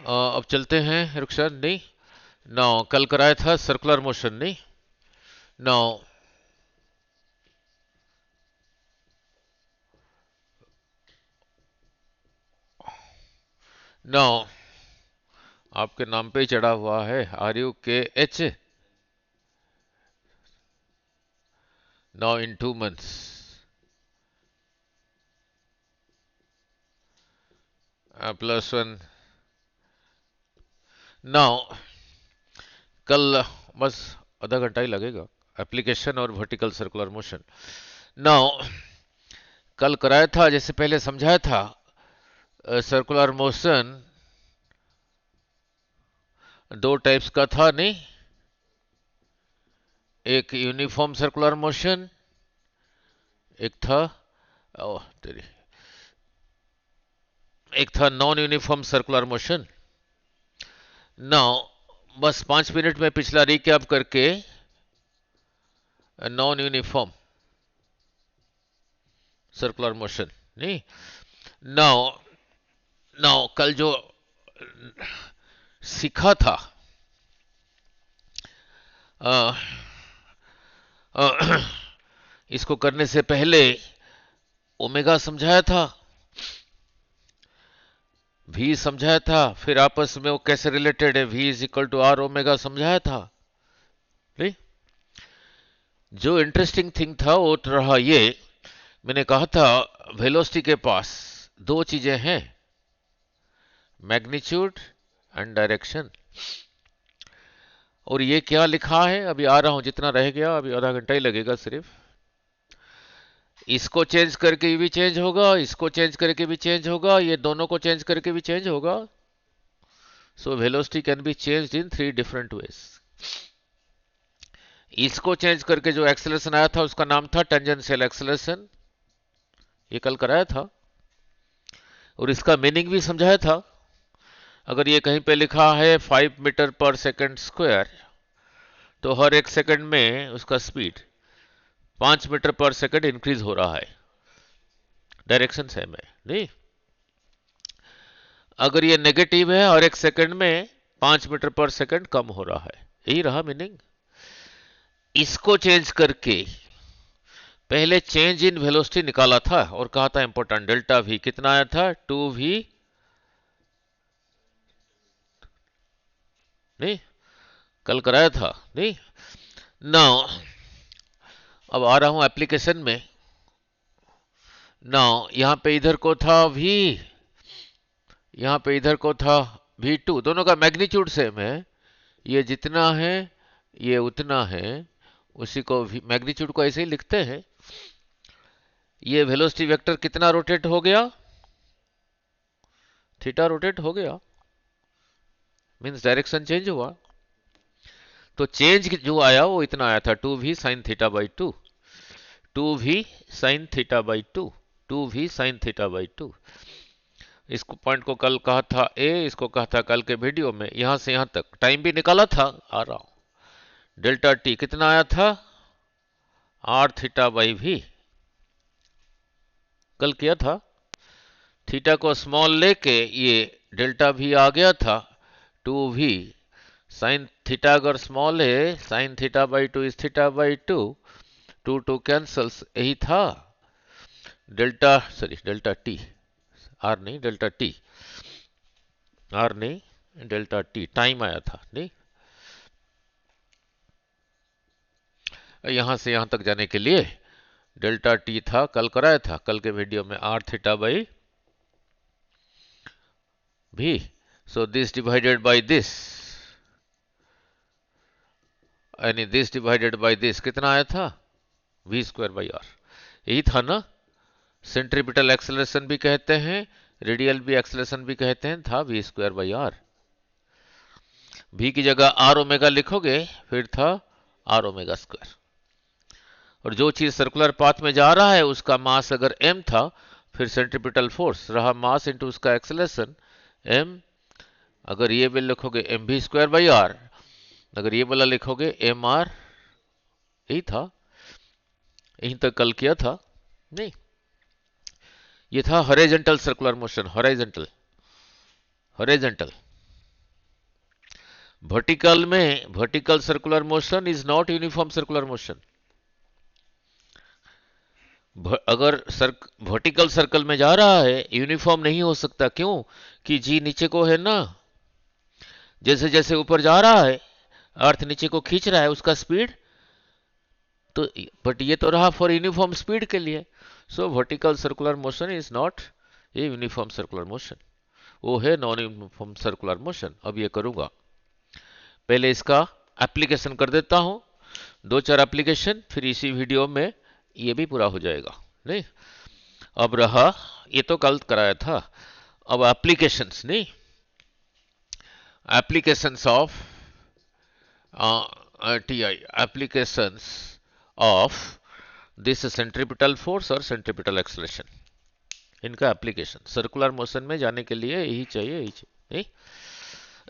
अब चलते हैं रुखसार, नहीं नौ कल कराया था सर्कुलर मोशन, नहीं नौ नौ आपके नाम पे ही चढ़ा हुआ है, RUKH, नौ इन 2 months, +1 नौ कल, बस आधा घंटा ही लगेगा, एप्लीकेशन और वर्टिकल सर्कुलर मोशन। नौ कल कराया था, जैसे पहले समझाया था, सर्कुलर मोशन दो टाइप्स का था, नहीं एक यूनिफॉर्म सर्कुलर मोशन, एक था ओ तेरी एक था नॉन यूनिफॉर्म सर्कुलर मोशन। नौ बस 5 मिनट में पिछला रिकैप करके, नॉन यूनिफॉर्म सर्कुलर मोशन, नहीं नौ नौ कल जो सीखा था, आ, आ, इसको करने से पहले ओमेगा समझाया था, भी समझाया था, फिर आपस में वो कैसे रिलेटेड है, V = R ओमेगा समझाया था, नहीं जो इंटरेस्टिंग थिंग था वो रहा ये, मैंने कहा था वेलोसिटी के पास दो चीजें हैं, मैग्नीट्यूड एंड डायरेक्शन। और ये क्या लिखा है, अभी आ रहा हूं, जितना रह गया अभी आधा घंटा ही लगेगा सिर्फ। इसको चेंज करके ये भी चेंज होगा, इसको चेंज करके भी चेंज होगा, ये दोनों को चेंज करके भी चेंज होगा। So velocity can be changed in 3 different ways। इसको चेंज करके जो एक्सेलरेशन आया था उसका नाम था टेंजेंशियल एक्सेलरेशन, ये कल कराया था, और इसका मीनिंग भी समझाया था। अगर ये कहीं पे लिखा है 5 मीटर/सेकंड स्क्वायर, तो हर 1 सेकंड में उसका स्पीड 5 मीटर/सेकंड इंक्रीज हो रहा है, डायरेक्शन सेम है, नहीं अगर ये नेगेटिव है, हर 1 सेकंड में 5 मीटर/सेकंड कम हो रहा है, यही रहा मीनिंग। इसको चेंज करके पहले चेंज इन वेलोसिटी निकाला था और कहा था इंपॉर्टेंट, डेल्टा V कितना आया था, 2V, नहीं कल कराया था, नहीं नाउ अब आ रहा हूं एप्लीकेशन में। नाउ यहां पे इधर को था V, यहां पे इधर को था V2, दोनों का मैग्नीट्यूड सेम है, ये जितना है ये उतना है, उसी को मैग्नीट्यूड को ऐसे ही लिखते हैं। ये वेलोसिटी वेक्टर कितना रोटेट हो गया, थीटा रोटेट हो गया, मींस डायरेक्शन चेंज हुआ। तो चेंज जो आया वो इतना आया था, 2V sin θ/2, 2V sin θ/2, 2V sin θ/2। इसको पॉइंट को कल कहा था A, इसको कहा था कल के वीडियो में, यहां से यहां तक टाइम भी निकाला था, आ रहा हूं। डेल्टा T कितना आया था, R θ/V, कल किया था। थीटा को स्मॉल लेके ये डेल्टा V आ गया था, 2V साइन थीटा अगर स्मॉल है, sin θ/2 इज θ/2, 2 कैंसल्स, यही था डेल्टा T, आर नहीं डेल्टा T, आर नहीं डेल्टा T, टाइम आया था, नहीं यहां से यहां तक जाने के लिए डेल्टा T था, कल कराया था कल के वीडियो में, R θ/V, so this divided by this, यानी दिस डिवाइडेड बाय दिस कितना आया था, V²/R, यही था ना। सेंट्रीपिटल एक्सेलरेशन भी कहते हैं, रेडियल भी एक्सेलरेशन भी कहते हैं, था V²/R। V की जगह R ओमेगा लिखोगे, फिर था R ओमेगा स्क्वायर। और जो चीज सर्कुलर पाथ में जा रहा है उसका मास अगर m था, फिर सेंट्रीपिटल फोर्स रहा मास इंटू उसका एक्सेलरेशन m। अगर ये भी लिखोगे mv²/R, अगर ये वाला लिखोगे mr, यही था, यहीं तक कल किया था, नहीं ये था horizontal circular motion, horizontal horizontal vertical में vertical circular motion is not uniform circular motion. अगर वर्टिकल सर्कल में जा रहा है यूनिफॉर्म नहीं हो सकता, क्यों कि जी नीचे को है ना, जैसे जैसे ऊपर जा रहा है अर्थ नीचे को खींच रहा है उसका स्पीड, तो बट ये तो रहा फॉर यूनिफॉर्म स्पीड के लिए। सो vertical circular motion is not a uniform circular motion, वो है नॉन यूनिफॉर्म सर्कुलर मोशन। अब ये करूंगा, पहले इसका एप्लीकेशन कर देता हूं, दो चार एप्लीकेशन, फिर इसी वीडियो में ये भी पूरा हो जाएगा। नहीं, अब रहा, ये तो कल कराया था, अब एप्लीकेशंस, नहीं applications of TI, applications of this centripetal force और centripetal acceleration, इनका एप्लीकेशन सर्कुलर मोशन में जाने के लिए यही चाहिए, यही चाहिए।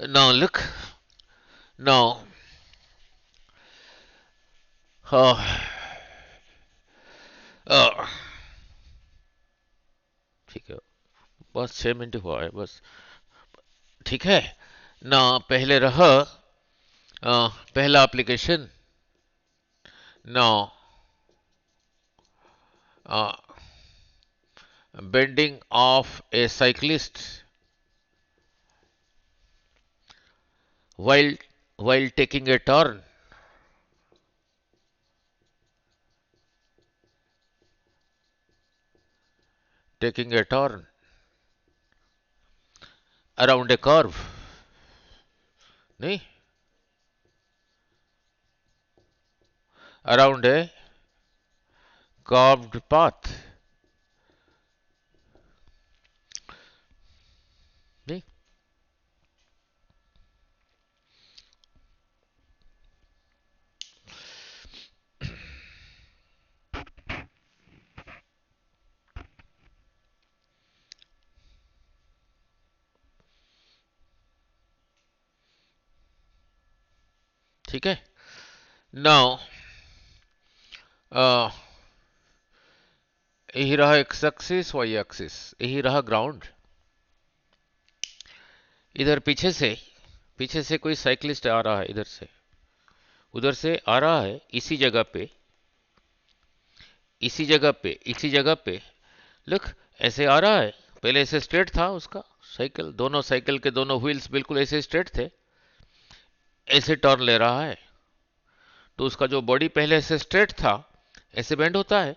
नाउ लुक, नाउ ठीक है, बस 6 मिनट हुआ है बस, ठीक है ना। पहले रहा पहला application, now bending of a cyclist while taking a turn around a curve, नहीं, around a curved path, नहीं, ठीक है। नाउ यही रहा एक्स एक्सिस, वाई एक्सिस, यही रहा ग्राउंड। इधर पीछे से कोई साइकिलिस्ट आ रहा है, इधर से उधर से आ रहा है, इसी जगह पे इसी जगह पे लुक, ऐसे आ रहा है, पहले ऐसे स्ट्रेट था उसका साइकिल, दोनों साइकिल के दोनों व्हील्स बिल्कुल ऐसे स्ट्रेट थे, ऐसे टर्न ले रहा है, तो उसका जो बॉडी पहले ऐसे स्ट्रेट था, ऐसे बेंड होता है,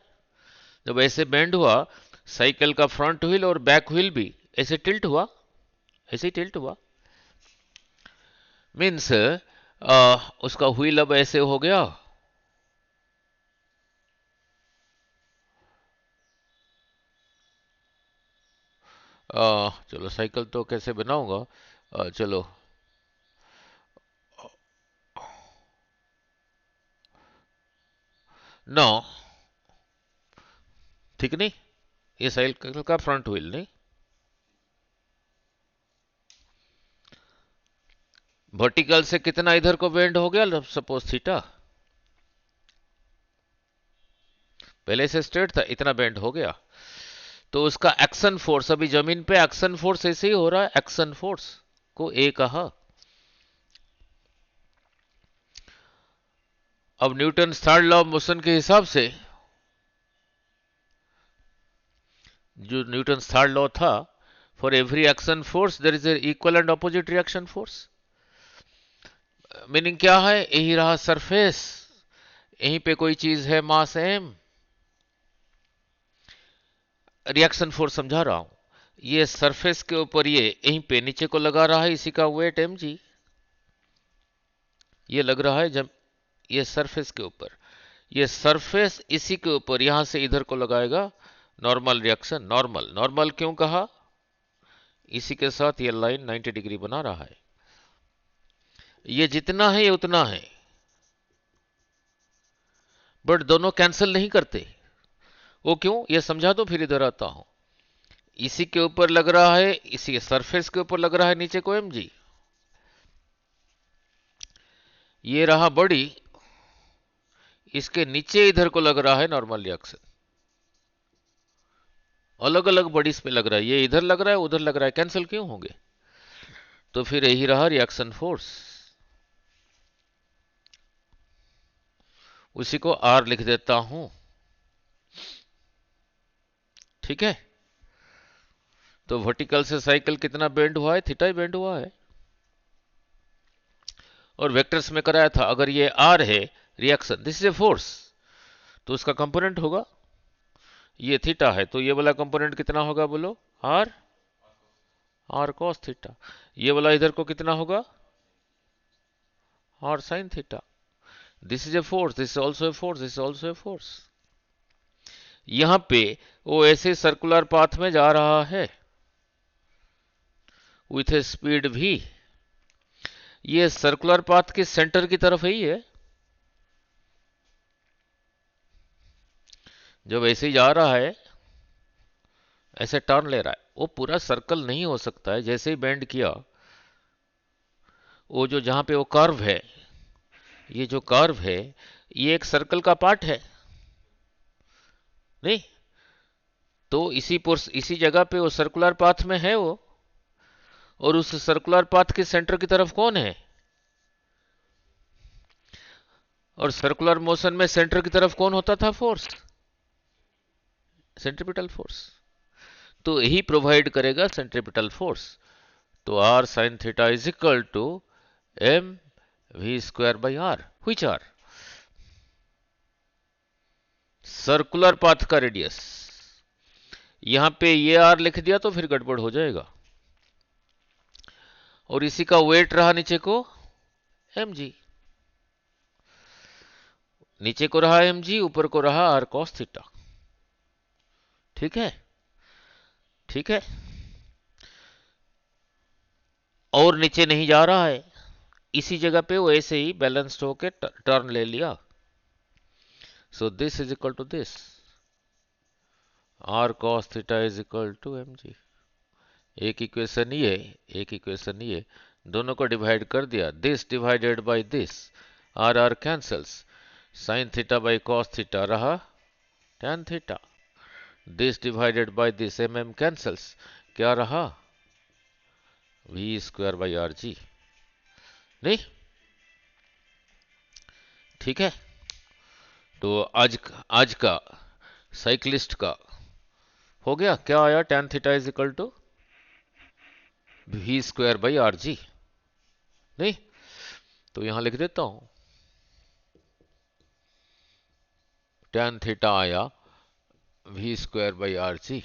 जब ऐसे बेंड हुआ, साइकिल का फ्रंट व्हील और बैक व्हील भी ऐसे टिल्ट हुआ, ऐसे टिल्ट हुआ, मीन्स उसका व्हील अब ऐसे हो गया, चलो साइकिल तो कैसे बनाऊंगा, चलो नो, ठीक नहीं, ये साइकिल का फ्रंट व्हील, नहीं, वर्टिकल से कितना इधर को बेंड हो गया, सपोज थीटा, पहले से स्ट्रेट था, इतना बेंड हो गया, तो उसका एक्शन फोर्स, अभी जमीन पे एक्शन फोर्स ऐसे ही हो रहा है, एक्शन फोर्स को ए कहा। अब Newton third law of motion के हिसाब से, जो न्यूटन थर्ड लॉ था, for every action force there is a equal and opposite reaction force, meaning क्या है, यही रहा सरफेस, यहीं पे कोई चीज है मास एम, रिएक्शन फोर्स समझा रहा हूं, ये सरफेस के ऊपर ये यहीं पे नीचे को लगा रहा है, इसी का वेट एम जी, ये लग रहा है जब ये सरफेस के ऊपर, ये सरफेस इसी के ऊपर यहां से इधर को लगाएगा, नॉर्मल रिएक्शन, नॉर्मल, नॉर्मल क्यों कहा, इसी के साथ ये लाइन 90 डिग्री बना रहा है, ये जितना है ये उतना है, बट दोनों कैंसिल नहीं करते, वो क्यों, ये समझा दो फिर इधर आता हूं, इसी के ऊपर लग रहा है, इसी सरफेस के ऊपर लग रहा है नीचे को एम जी, ये रहा बॉडी, इसके नीचे इधर को लग रहा है नॉर्मल रिएक्शन, अलग अलग बॉडीज पे लग रहा है, ये इधर लग रहा है उधर लग रहा है, कैंसिल क्यों होंगे, तो फिर यही रहा रिएक्शन फोर्स, उसी को आर लिख देता हूं। ठीक है, तो वर्टिकल से साइकिल कितना बेंड हुआ है? थीटा ही बेंड हुआ है। और वेक्टर्स में कराया था, अगर ये आर है reaction, this is a force, तो उसका कंपोनेंट होगा, ये थीटा है तो ये वाला कंपोनेंट कितना होगा बोलो? R, R cos theta. ये वाला इधर को कितना होगा? R sine theta. This is a force, this is also a force, this is also a force. यहां पे वो ऐसे सर्कुलर पाथ में जा रहा है विथ ए स्पीड भी। ये सर्कुलर पाथ के सेंटर की तरफ ही है, जब ऐसे ही जा रहा है, ऐसे टर्न ले रहा है, वो पूरा सर्कल नहीं हो सकता है। जैसे ही बेंड किया, वो जो जहां पे वो कर्व है, ये जो कर्व है, ये एक सर्कल का पार्ट है नहीं? तो इसी जगह पे वो सर्कुलर पाथ में है वो, और उस सर्कुलर पाथ के सेंटर की तरफ कौन है? और सर्कुलर मोशन में सेंटर की तरफ कौन होता था? Force, centripetal force. तो यही प्रोवाइड करेगा सेंट्रीपिटल फोर्स। तो R sine theta is equal to M we square by R, which R circular path का रेडियस। यहां पे ये आर लिख दिया तो फिर गड़बड़ हो जाएगा, और इसी का वेट रहा नीचे को एम जी, नीचे को रहा एम जी, ऊपर को रहा आर कॉस थीटा। ठीक है, ठीक है, और नीचे नहीं जा रहा है, इसी जगह पे वो ऐसे ही बैलेंस्ड होके टर्न ले लिया। So this is equal to this, R cos theta is equal to M G. एक इक्वेशन ये, एक इक्वेशन ये, दोनों को डिवाइड कर दिया, this divided by this, r r cancels, sine theta by cos theta रहा tan theta, this divided by this, m m cancels, क्या रहा? We square by R G. नहीं? ठीक है, तो आज का साइक्लिस्ट का हो गया। क्या आया? Tan theta is equal to we square by R G. नहीं? तो यहां लिख देता हूं, टैन थीटा आया V square by are G.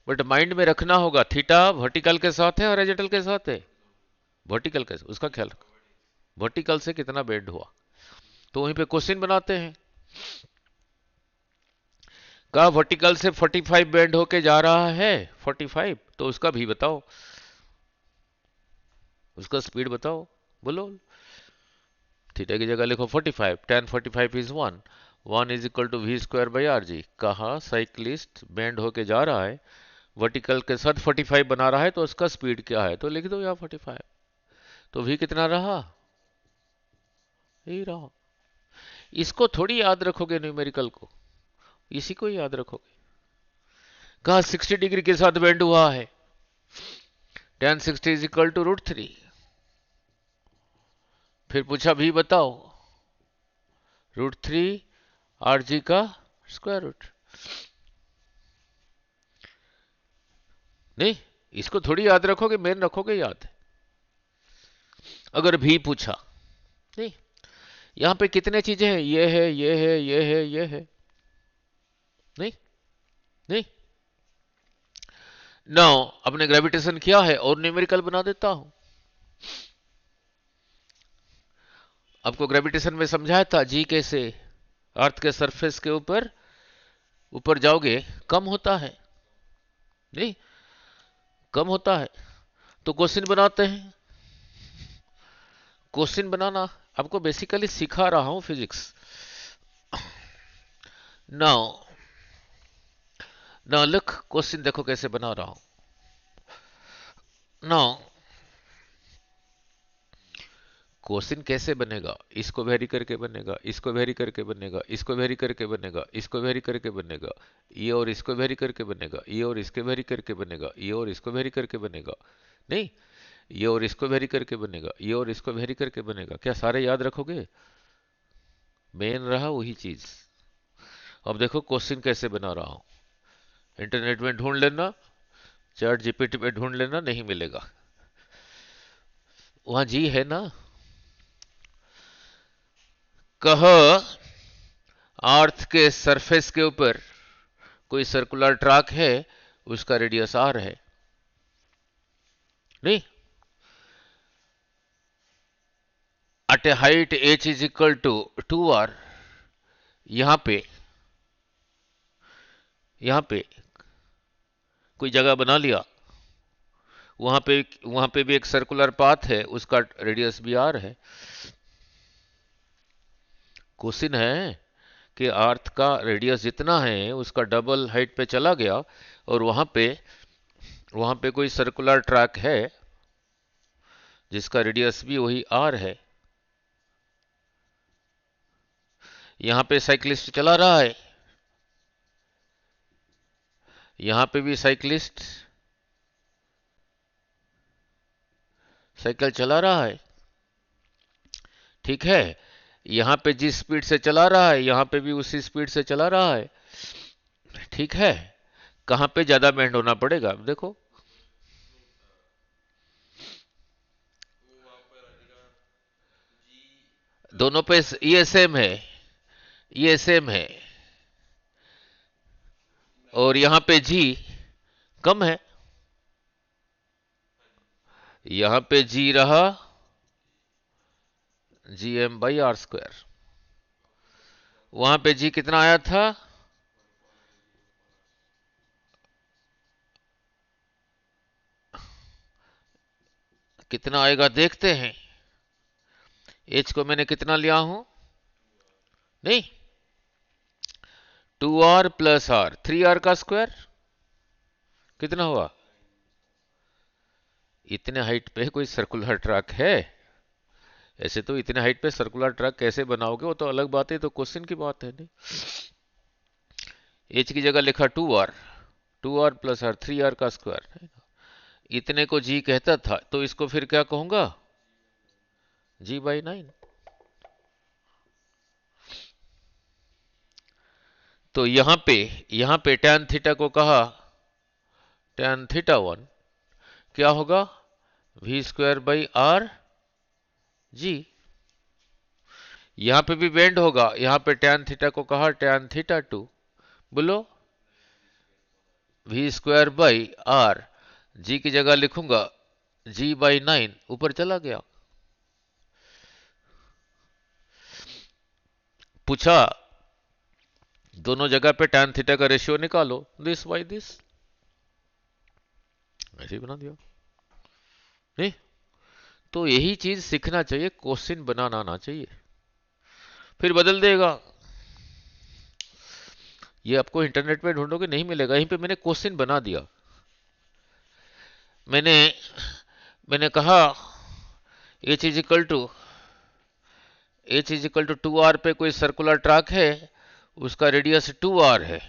But mind में रखना होगा, थीटा वर्टिकल के साथ है और हॉरिजॉन्टल के साथ है? वर्टिकल के, उसका ख्याल रखो, वर्टिकल से कितना बेंड हुआ। तो वहीं पे क्वेश्चन बनाते हैं, कहा वर्टिकल से 45 बेंड होके जा रहा है, 45, तो उसका भी बताओ, उसका स्पीड बताओ, बोलो। थीटा की जगह लिखो 45, tan 45 is 1, 1 is equal to we square by are G. कहा साइक्लिस्ट बेंड होके जा रहा है, वर्टिकल के साथ 45 बना रहा है, तो उसका स्पीड क्या है? तो लिख दो यहाँ 45। तो वी कितना रहा? यही रहा। इसको थोड़ी याद रखोगे न्यूमेरिकल को, इसी को ही याद रखोगे। कहा 60 डिग्री के साथ बेंड हुआ है, tan 60 इज इक्वल टू √3। फिर पूछा भी बताओ, √3 आर जी का स्क्वायर रूट। नहीं, इसको थोड़ी याद रखोगे, मेन रखोगे याद। अगर भी पूछा, नहीं, यहां पे कितने चीजें हैं? ये है, ये है, ये है, ये है। नहीं, नहीं, नाउ अपने ग्रेविटेशन किया है और न्यूमेरिकल बना देता हूं। आपको ग्रेविटेशन में समझाया था, जी कैसे अर्थ के सरफेस के ऊपर ऊपर जाओगे कम होता है, नहीं, कम होता है। तो क्वेश्चन बनाते हैं, क्वेश्चन बनाना आपको बेसिकली सिखा रहा हूं physics. Now now look, question देखो कैसे बना रहा हूं। नाउ क्वेश्चन कैसे बनेगा? इसको वेरी करके बनेगा, इसको वेरी करके बनेगा, इसको वेरी करके बनेगा, इसको वेरी करके बनेगा, ये और इसको वेरी करके बनेगा, ये और इसके वेरी करके बनेगा, ये और इसको वेरी करके बनेगा। नहीं, ये और इसको वेरी करके बनेगा, ये और इसको वेरी करके बनेगा। क्या सारे याद रखोगे? मेन रहा वही चीज। अब देखो क्वेश्चन कैसे बना रहा हूं। इंटरनेट में ढूंढ लेना, चैट जीपीटी में ढूंढ लेना, नहीं मिलेगा। वहां जी है ना। कह अर्थ के सरफेस के ऊपर कोई सर्कुलर ट्रैक है, उसका रेडियस आर है। नहीं, at a height h is equal to 2r। यहां पे कोई जगह बना लिया, वहां पे भी एक सर्कुलर पाथ है, उसका रेडियस भी आर है। क्वेश्चन है कि अर्थ का रेडियस जितना है उसका डबल हाइट पे चला गया, और वहां पे कोई सर्कुलर ट्रैक है जिसका रेडियस भी वही आर है। यहां पे साइकिलिस्ट चला रहा है, यहां पे भी साइकिलिस्ट साइकिल चला रहा है। ठीक है, यहां पे जिस स्पीड से चला रहा है, यहां पे भी उसी स्पीड से चला रहा है। ठीक है, कहां पे ज्यादा बेंड होना पड़ेगा देखो। दोनों पे ये सेम है, ये सेम है, और यहां पे जी कम है। यहां पे जी रहा GM/r²। वहां पे जी कितना आया था? कितना आएगा देखते हैं। एच को मैंने कितना लिया हूं? नहीं, 2r+r, 3r का स्क्वायर कितना हुआ? इतने हाइट पे कोई सर्कुलर ट्रैक है? ऐसे तो इतने हाइट पे सर्कुलर ट्रैक कैसे बनाओगे, वो तो अलग बात है, तो क्वेश्चन की बात है। नहीं, एच की जगह लिखा 2r, 2r+r, 3r का स्क्वायर। इतने को जी कहता था, तो इसको फिर क्या कहूंगा? g/9। तो यहां पे tan थीटा को कहा tan θ1, क्या होगा? v²/r जी। यहां पे भी बेंड होगा, यहां पे tan थीटा को कहा tan θ2, बोलो v²/r। जी की जगह लिखूंगा g/9, ऊपर चला गया। पूछा दोनों जगह पे tan थीटा का रेशियो निकालो, दिस बाई दिस, ऐसे ही बना दिया। नहीं, तो यही चीज सीखना चाहिए, क्वेश्चन बनाना आना चाहिए, फिर बदल देगा। ये आपको इंटरनेट पे ढूंढोगे नहीं मिलेगा, यहीं पे मैंने क्वेश्चन बना दिया। मैंने मैंने कहा h is equal to 2r पे कोई सर्कुलर ट्रैक है, उसका रेडियस 2r है।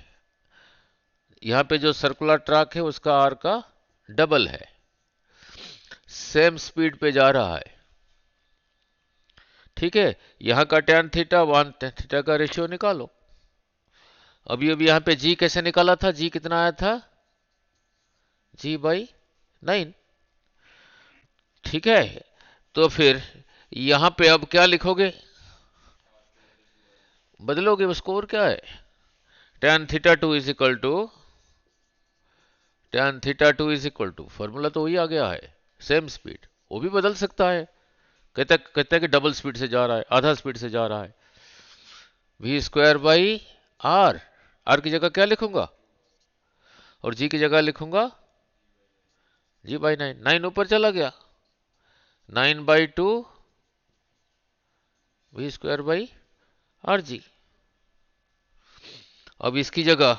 यहां पे जो सर्कुलर ट्रैक है उसका r का डबल है, सेम स्पीड पे जा रहा है। ठीक है, यहां का tan θ1 tan थीटा का रेशियो निकालो। अभी अभी यहां पे g कैसे निकाला था? g कितना आया था? g/9। ठीक है, तो फिर यहां पे अब क्या लिखोगे? बदलोगे उसको, और क्या है? tan θ2 is equal to formula तो वही आ गया है, सेम स्पीड। वो भी बदल सकता है, कहता है कि डबल स्पीड से जा रहा है, आधा स्पीड से जा रहा है। v²/r, r की जगह क्या लिखूंगा? और g की जगह लिखूंगा g/9। 9 ऊपर चला गया, 9/2 v²/rg। अब इसकी जगह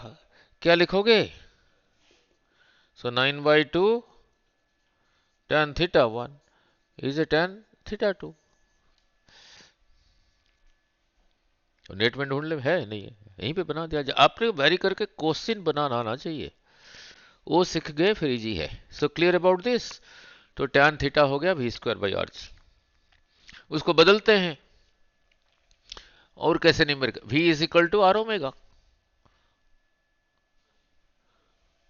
क्या लिखोगे? So 9/2 tan θ1 is a tan θ2। Net में ढूंढ ले, है नहीं है, यहीं पे बना दिया। आपने वेरी करके क्वेश्चन बनाना आना चाहिए, वो सीख गए फिर इजी है। So clear about this. तो tan थीटा हो गया v²/r। उसको बदलते हैं, और कैसे numerical, v is equal to R omega,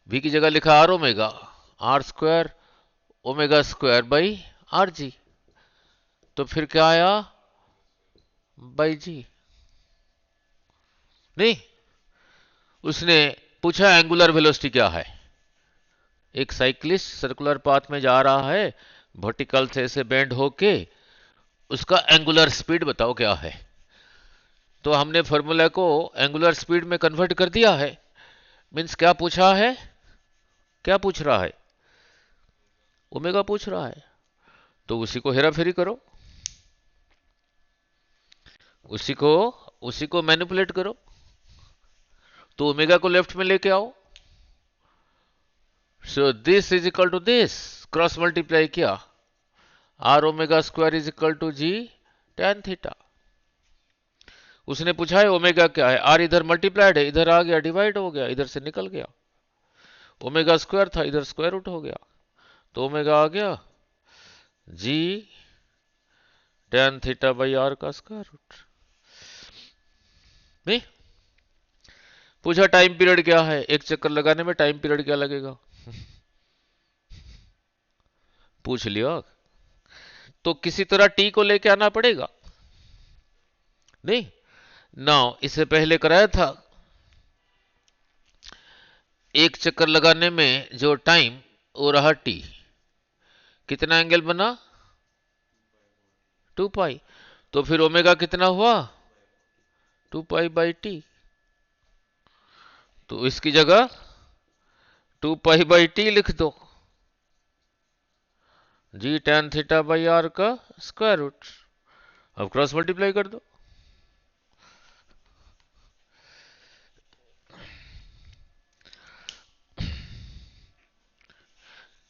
v की जगह लिखा R omega, R square omega square by are G, तो फिर क्या आया बाई जी। नहीं, उसने पूछा एंगुलर वेलोसिटी क्या है, एक साइक्लिस्ट सर्कुलर पाथ में जा रहा है, वर्टिकल से ऐसे बेंड होके, उसका एंगुलर स्पीड बताओ क्या है। तो हमने फॉर्मूला को एंगुलर स्पीड में कन्वर्ट कर दिया है। मीन्स क्या पूछा है, क्या पूछ रहा है, ओमेगा पूछ रहा है, तो उसी को हेरा फेरी करो, उसी को मैनिपुलेट करो, तो ओमेगा को लेफ्ट में लेके आओ। So this is equal to this, cross multiply किया, r omega square is equal to g tan theta. उसने पूछा है ओमेगा क्या है, आर इधर मल्टीप्लाइड है, इधर आ गया डिवाइड हो गया, इधर से निकल गया, ओमेगा स्क्वायर था इधर स्क्वायर रूट हो गया, तो ओमेगा आ गया जी tan थीटा बाई आर का स्क्वायर रूट। नहीं, पूछा टाइम पीरियड क्या है, एक चक्कर लगाने में टाइम पीरियड क्या लगेगा, पूछ लिया, तो किसी तरह टी को लेके आना पड़ेगा। नहीं, नाउ इसे पहले कराया था, एक चक्कर लगाने में जो टाइम वो रहा टी, कितना एंगल बना 2 पाई, तो फिर ओमेगा कितना हुआ 2 पाई बाई टी, तो इसकी जगह 2 पाई बाई टी लिख दो, जी tan थीटा बाई आर का स्क्वायर रूट, अब क्रॉस मल्टीप्लाई कर दो।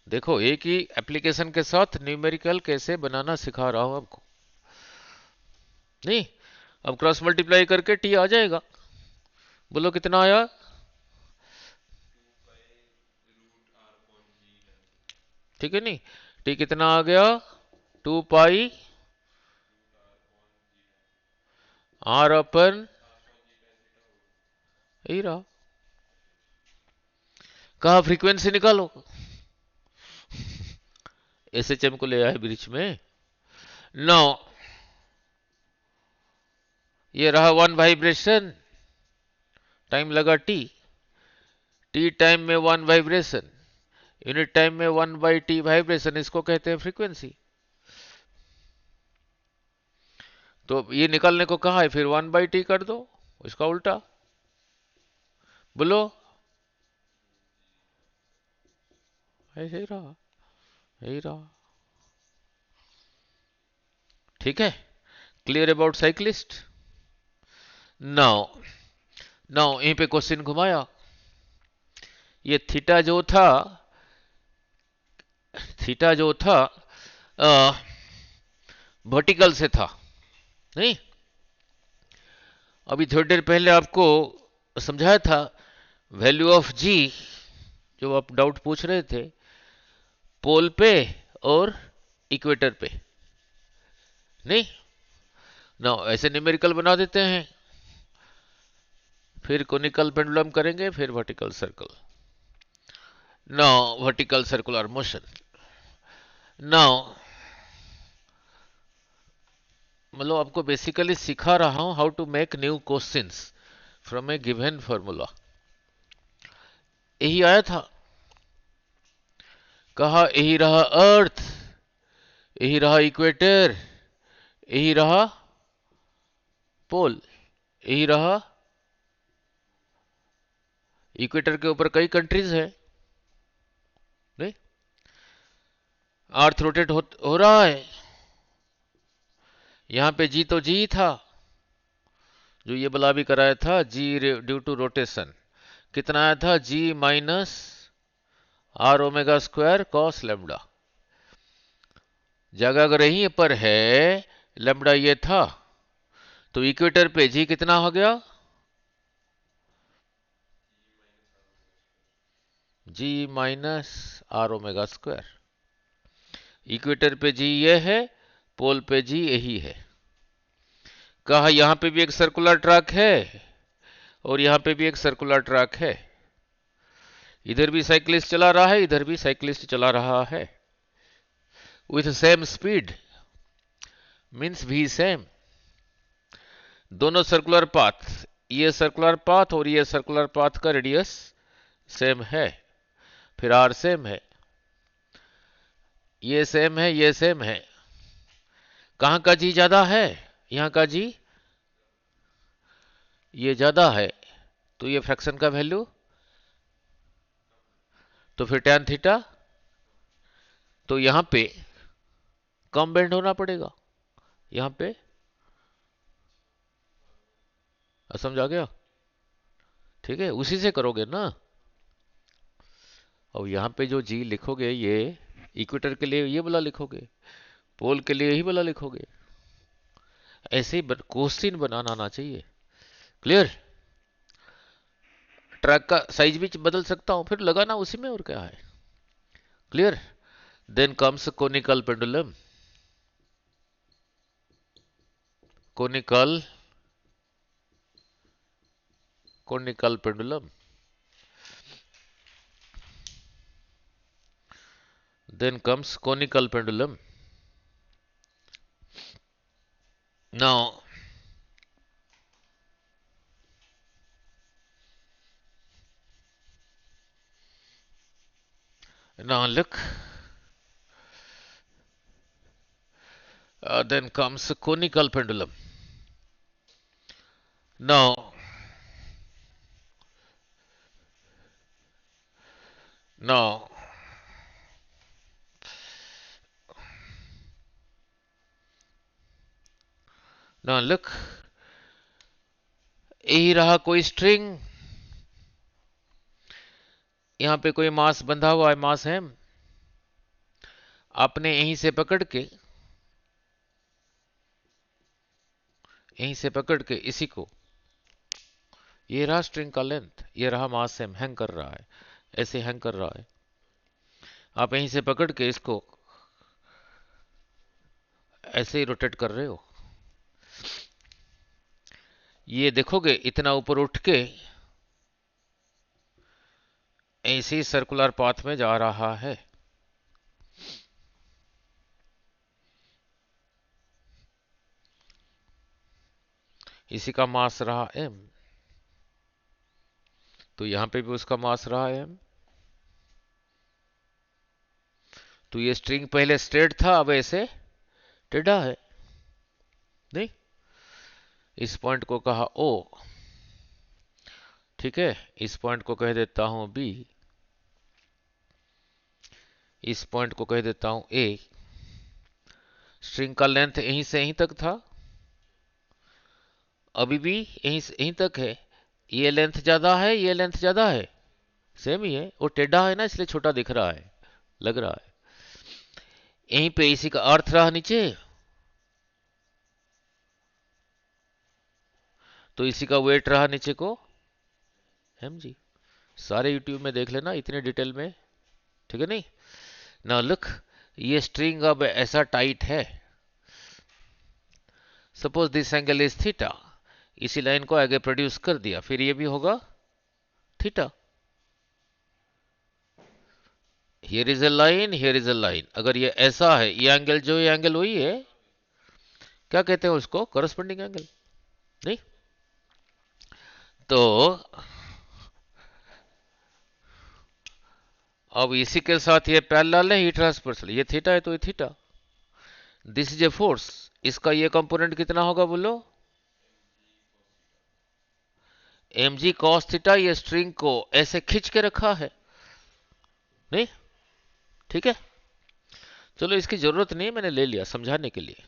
देखो एक ही एप्लीकेशन के साथ न्यूमेरिकल कैसे बनाना सिखा रहा हूं आपको। नहीं, अब क्रॉस मल्टीप्लाई करके टी आ जाएगा, बोलो कितना आया, ठीक है, नहीं टी कितना आ गया 2 पाई आर अपन, यही रहा, कहा फ्रीक्वेंसी निकालो, एसएचएम को ले आए बीच में। नो, ये रहा 1 वाइब्रेशन, टाइम लगा टी, टी टाइम में 1 वाइब्रेशन, यूनिट टाइम में 1 बाई टी वाइब्रेशन, इसको कहते हैं फ्रीक्वेंसी। तो ये निकालने को कहा है, फिर 1 बाई टी कर दो, इसका उल्टा बोलो, ऐसे ही रहा, यही रहा, ठीक है, क्लियर अबाउट साइक्लिस्ट। नाउ यहीं पे क्वेश्चन घुमाया, ये थीटा जो था वर्टिकल से था, नहीं, अभी थोड़ी देर पहले आपको समझाया था वैल्यू ऑफ जी, जो आप डाउट पूछ रहे थे, पोल पे और इक्वेटर पे। नहीं, ना ऐसे न्यूमेरिकल बना देते हैं, फिर कोनिकल पेंडुलम करेंगे, फिर vertical circle, now vertical circular motion. Now मतलब आपको बेसिकली सिखा रहा हूं how to make new questions from a given formula. यही आया था, कहा यही रहा अर्थ, यही रहा इक्वेटर, यही रहा पोल, यही रहा, इक्वेटर के ऊपर कई कंट्रीज है, नहीं, अर्थ रोटेट हो रहा है, यहां पे जी तो जी था, जो ये बला भी कराया था, जी ड्यू टू रोटेशन कितना आया था, g minus r omega square cos lambda, जगह अगर यहीं पर है, लेमडा ये था, तो इक्वेटर पे जी कितना हो गया, g minus r omega square, equator पे जी ये है, पोल पे जी यही है, कहा यहां पे भी एक सर्कुलर ट्रैक है और यहां पे भी एक सर्कुलर ट्रैक है, इधर भी साइक्लिस्ट चला रहा है, इधर भी साइक्लिस्ट चला रहा है, विथ सेम स्पीड, मीन्स भी सेम, दोनों सर्कुलर पाथ, ये सर्कुलर पाथ और ये सर्कुलर पाथ का रेडियस सेम है, फिर आर सेम है, ये सेम है, ये सेम है, कहां का जी ज्यादा है, यहां का जी ये ज्यादा है, तो ये फ्रैक्शन का वैल्यू, तो फिर tan थीटा, तो यहां पे कम बेंड होना पड़ेगा, यहां पे समझ आ गया, ठीक है, उसी से करोगे ना। और यहां पे जो जी लिखोगे ये इक्वेटर के लिए ये वाला लिखोगे, पोल के लिए यही वाला लिखोगे, ऐसे ही क्वेश्चन बनाना आना चाहिए। क्लियर? ट्रैक का साइज भी बदल सकता हूं, फिर लगाना उसी में, और क्या है। Clear? Then comes conical pendulum, conical conical pendulum, then comes conical pendulum. Now look, then comes conical pendulum. Now now now look, यही रहा कोई स्ट्रिंग, यहां पे कोई मास बंधा हुआ है, मास है, आपने यहीं से पकड़ के इसी को, ये रहा स्ट्रिंग का लेंथ, ये रहा मास एम, हैंग कर रहा है, ऐसे हैंग कर रहा है, आप यहीं से पकड़ के इसको ऐसे ही रोटेट कर रहे हो, ये देखोगे इतना ऊपर उठ के ऐसे ही सर्कुलर पाथ में जा रहा है, इसी का मास रहा m, तो यहां पे भी उसका मास रहा m, तो ये स्ट्रिंग पहले स्ट्रेट था, अब ऐसे टेढ़ा है, नहीं, इस पॉइंट को कहा O, ठीक है, इस पॉइंट को कह देता हूं B, इस पॉइंट को कह देता हूं A, स्ट्रिंग का लेंथ यहीं से यहीं तक था, अभी भी यहीं से यहीं तक है, ये लेंथ ज्यादा है, ये लेंथ ज्यादा है, सेम ही है, वो टेढ़ा है ना इसलिए छोटा दिख रहा है, लग रहा है, यहीं पे इसी का अर्थ रहा नीचे, तो इसी का वेट रहा नीचे को mg, सारे यूट्यूब में देख लेना इतने डिटेल में, ठीक है नहीं। ना लुक, ये स्ट्रिंग अब ऐसा टाइट है, suppose this angle is theta, इसी लाइन को आगे प्रोड्यूस कर दिया, फिर ये भी होगा theta, here is a line, here is a line, अगर ये ऐसा है, ये एंगल जो ये एंगल वही है, क्या कहते हैं उसको, करस्पॉन्डिंग एंगल, नहीं, तो अब इसी के साथ ये पैरेलल है, ये ट्रांसवर्सल, ये थीटा है तो ये theta, this is a force, इसका ये कंपोनेंट कितना होगा बोलो, mg cos थीटा, ये स्ट्रिंग को ऐसे खींच के रखा है, नहीं, ठीक है, चलो इसकी जरूरत नहीं, मैंने ले लिया समझाने के लिए।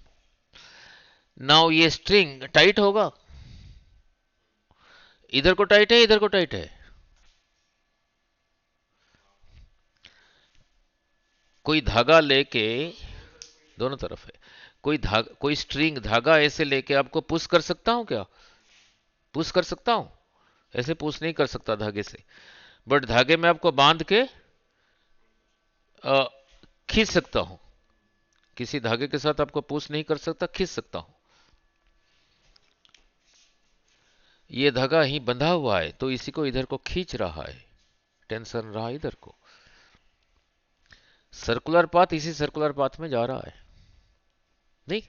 नाउ ये स्ट्रिंग टाइट होगा, इधर को टाइट है, इधर को टाइट है, कोई धागा लेके, दोनों तरफ है, कोई स्ट्रिंग धागा ऐसे लेके आपको पुश कर सकता हूं क्या, पुश कर सकता हूं, ऐसे पुश नहीं कर सकता धागे से, बट धागे में आपको बांध के खींच सकता हूं, किसी धागे के साथ आपको पुश नहीं कर सकता, खींच सकता हूं, ये धागा ही बंधा हुआ है तो इसी को इधर को खींच रहा है, टेंशन रहा इधर को। सर्कुलर पाथ इसी सर्कुलर पाथ में जा रहा है। नहीं,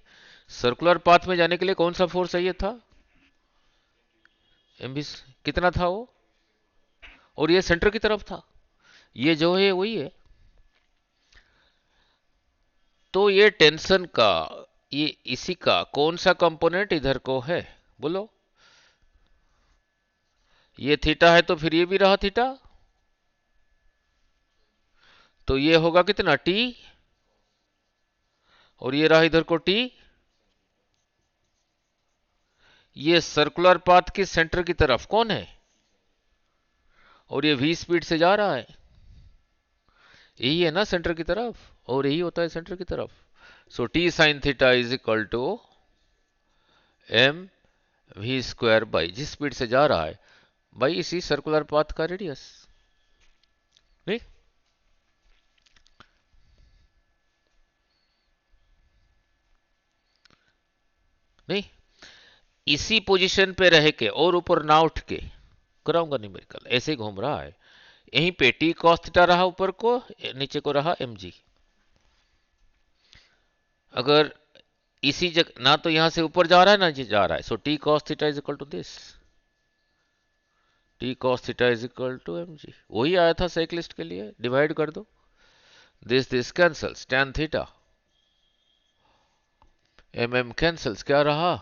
सर्कुलर पाथ में जाने के लिए कौन सा फोर्स चाहिए था? एमबी कितना था वो, और ये सेंटर की तरफ था, ये जो है वही है। तो ये टेंशन का, ये इसी का कौन सा कंपोनेंट इधर को है, बोलो। ये थीटा है तो फिर ये भी रहा थीटा, तो ये होगा कितना टी, और ये रहा इधर को टी। ये सर्कुलर पाथ की सेंटर की तरफ कौन है, और ये v स्पीड से जा रहा है, यही है ना सेंटर की तरफ, और यही होता है सेंटर की तरफ। So t sine theta is equal to M we square by जिस स्पीड से जा रहा है, बाई इसी सर्कुलर पाथ का रेडियस। नहीं, नहीं, इसी पोजीशन पे रह के और ऊपर ना उठ के कराऊंगा न्यूमेरिकल, ऐसे ही घूम रहा है। यहीं पे टी कॉस थीटा रहा ऊपर को, नीचे को रहा एम जी। अगर इसी जगह ना तो यहां से ऊपर जा रहा है ना नीचे जा रहा है, so t cos theta is equal to this, t cos theta is equal to M g. वही आया था साइक्लिस्ट के लिए, डिवाइड कर दो, this cancels, tan theta m m cancels, क्या रहा,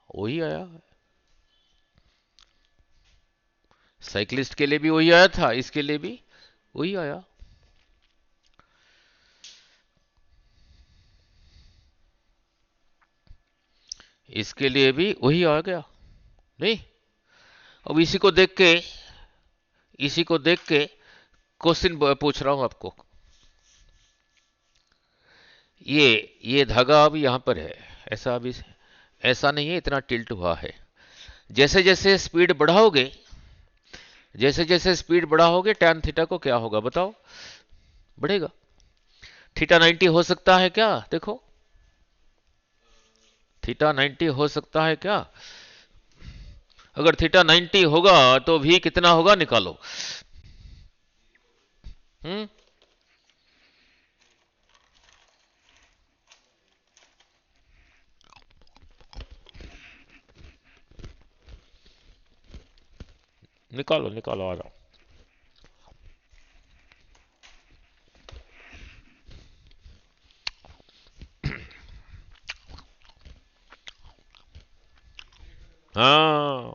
वही आया। साइक्लिस्ट के लिए भी वही आया था, इसके लिए भी वही आया। इसके लिए भी वही आ गया। नहीं, अब इसी को देख के क्वेश्चन पूछ रहा हूं आपको। ये धागा अब यहां पर है, ऐसा अभी ऐसा नहीं है, इतना टिल्ट हुआ है। जैसे जैसे स्पीड बढ़ाओगे, जैसे जैसे स्पीड बढ़ाओगे tan थीटा को क्या होगा बताओ, बढ़ेगा। थीटा 90 हो सकता है क्या, देखो थीटा 90 हो सकता है क्या? अगर थीटा 90 होगा तो भी कितना होगा निकालो। हम्म, निकालो निकालो, आ जाओ। हाँ,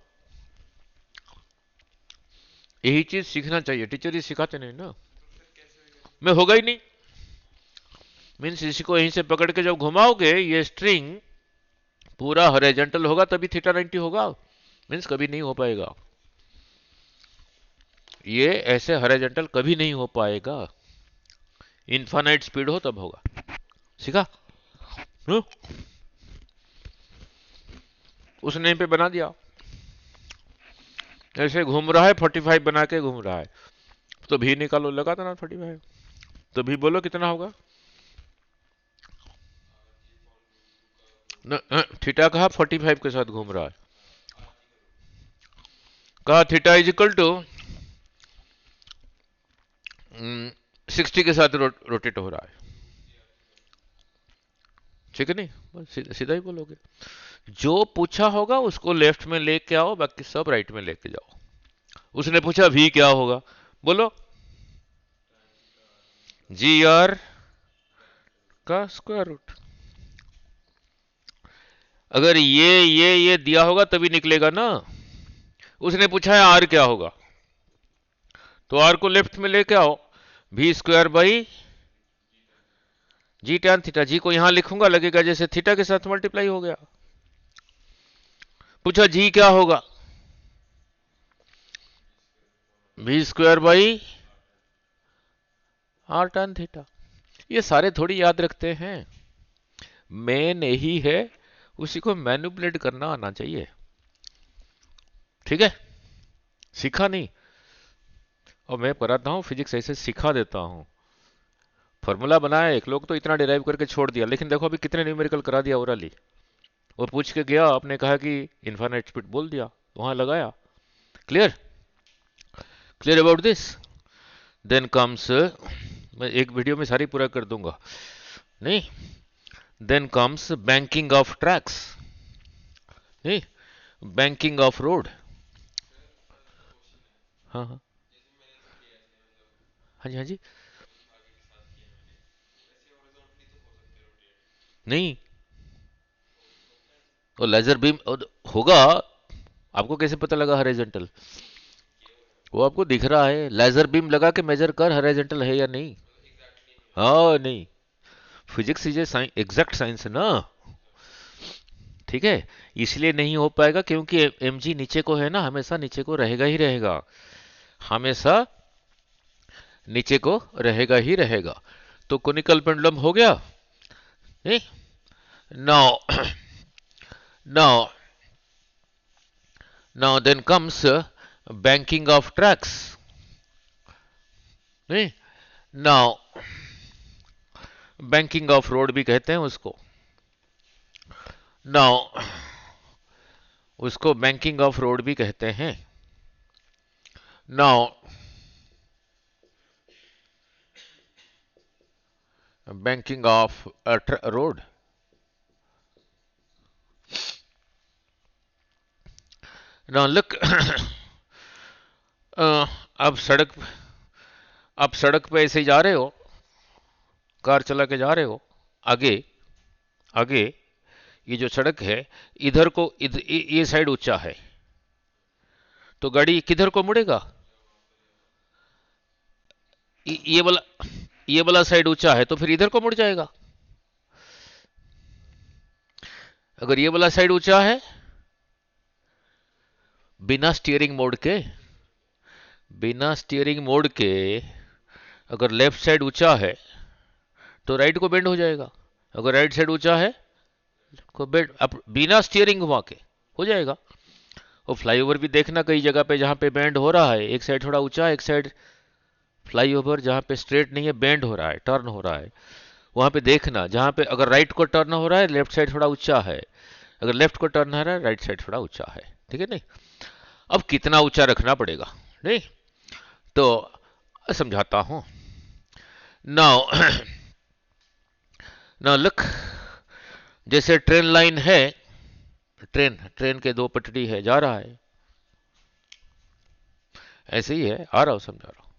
यही चीज सीखना चाहिए, टीचर ही सिखाते नहीं ना। मैं होगा ही नहीं, मीन्स इसको यहीं से पकड़ के जब घुमाओगे ये स्ट्रिंग पूरा हॉरिजॉन्टल होगा तभी थीटा 90 होगा, मीन्स कभी नहीं हो पाएगा। ये ऐसे हॉरिजॉन्टल कभी नहीं हो पाएगा, इनफाइनाइट स्पीड हो तब होगा। सीखा? हुँ? उस नेम पे बना दिया, ऐसे घूम रहा है 45 बना के घूम रहा है, तो भी निकालो, लगा था ना 45, तो भी बोलो कितना होगा। थीटा कहा 45 के साथ घूम रहा है, कहा थीटा इज इक्वल टू 60 के साथ रोटेट हो रहा है, ठीक है नहीं, बस सीधा ही बोलोगे। जो पूछा होगा उसको लेफ्ट में लेके आओ, बाकी सब राइट में लेके जाओ। उसने पूछा भी क्या होगा, बोलो जी आर का स्क्वायर रूट। अगर ये दिया होगा तभी निकलेगा ना। उसने पूछा है आर क्या होगा, तो आर को लेफ्ट में लेके आओ, भी square by ji tan theta. जी को यहां लिखूंगा, लगेगा जैसे थीटा के साथ मल्टीप्लाई हो गया। पूछा जी क्या होगा, V square by R tan theta. ये सारे थोड़ी याद रखते हैं, मेन यही है, उसी को मैनिपुलेट करना आना चाहिए, ठीक है, सीखा नहीं। और मैं पढ़ाता हूं फिजिक्स, ऐसे सिखा देता हूं। फॉर्मूला बनाया एक लोग तो इतना डिराइव करके छोड़ दिया, लेकिन देखो अभी कितने न्यूमेरिकल करा दिया ओरली, वो पूछ के गया, आपने कहा कि इन्फाइनाइट स्पीड बोल दिया, वहां लगाया। Clear? Clear about this? Then comes, मैं एक वीडियो में सारी पूरा कर दूंगा, नहीं? Then comes banking of tracks, नहीं? Banking of road. हाँ हाँ। हाँ जी हाँ जी। नहीं, वो लेजर बीम होगा। आपको कैसे पता लगा हॉरिजॉन्टल? वो आपको दिख रहा है, लेजर बीम लगा के मेजर कर हॉरिजॉन्टल है या नहीं। हाँ नहीं, physics is a exact science ना, ठीक है? इसलिए नहीं हो पाएगा क्योंकि mg नीचे को है ना, हमेशा नीचे को रहेगा ही रहेगा, हमेशा नीचे को रहेगा ही रहेगा। तो कोनिकल पेंडुलम हो गया। Now now now then comes banking of tracks, नहीं? नाउ बैंकिंग ऑफ रोड भी कहते हैं उसको। नाउ उसको बैंकिंग ऑफ रोड भी कहते हैं। Now banking of road. Now look, अब सड़क, आप सड़क पे ऐसे ही जा रहे हो, कार चला के जा रहे हो, आगे आगे ये जो सड़क है, इधर को ये साइड ऊंचा है, तो गाड़ी किधर को मुड़ेगा? ये वाला, ये वाला साइड ऊंचा है तो फिर इधर को मुड़ जाएगा। अगर ये वाला साइड ऊंचा है, बिना स्टीयरिंग मोड के, बिना स्टीयरिंग मोड के अगर लेफ्ट साइड ऊंचा है तो राइट को बेंड हो जाएगा, अगर राइट साइड ऊंचा है को बेंड, अब बिना स्टीयरिंग वहां के हो जाएगा। और फ्लाईओवर भी देखना, कई जगह पे जहां पे बेंड हो रहा है, एक साइड थोड़ा ऊंचा, एक साइड फ्लाईओवर जहां पे स्ट्रेट नहीं है, बेंड हो रहा है, टर्न हो रहा है, वहां पे देखना, जहां पे अगर राइट को टर्न हो रहा है लेफ्ट साइड थोड़ा ऊंचा है, अगर लेफ्ट को टर्न हो रहा है राइट साइड थोड़ा ऊंचा है, ठीक है नहीं? अब कितना ऊंचा रखना पड़ेगा, नहीं? तो समझाता हूं। नाउ नाउ लुक, जैसे ट्रेन लाइन है, ट्रेन ट्रेन के दो पटरी है, जा रहा है, ऐसे ही है, आ रहा हूं समझा रहा हूं।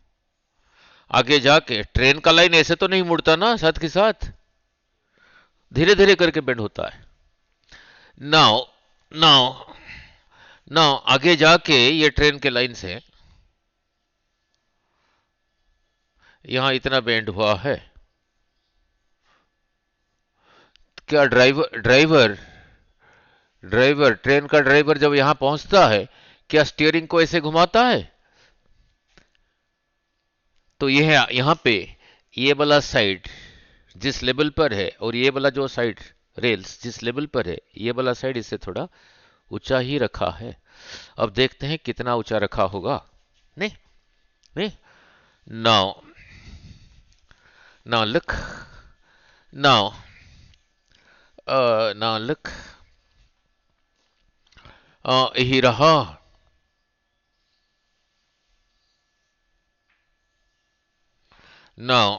आगे जाके ट्रेन का लाइन ऐसे तो नहीं मुड़ता ना साथ के साथ, धीरे धीरे करके बेंड होता है। नाउ नाउ नाउ आगे जाके ये ट्रेन के लाइन से यहां इतना बेंड हुआ है, क्या ड्राइवर ड्राइवर ड्राइवर ट्रेन का ड्राइवर जब यहां पहुंचता है, क्या स्टीयरिंग को ऐसे घुमाता है? तो ये है यहां पे, ये वाला साइड जिस लेवल पर है और ये वाला जो साइड रेल्स जिस लेवल पर है, ये वाला साइड इससे थोड़ा ऊंचा ही रखा है। अब देखते हैं कितना ऊंचा रखा होगा, नहीं? नहीं? Now now look, now now look, यही रहा। नाउ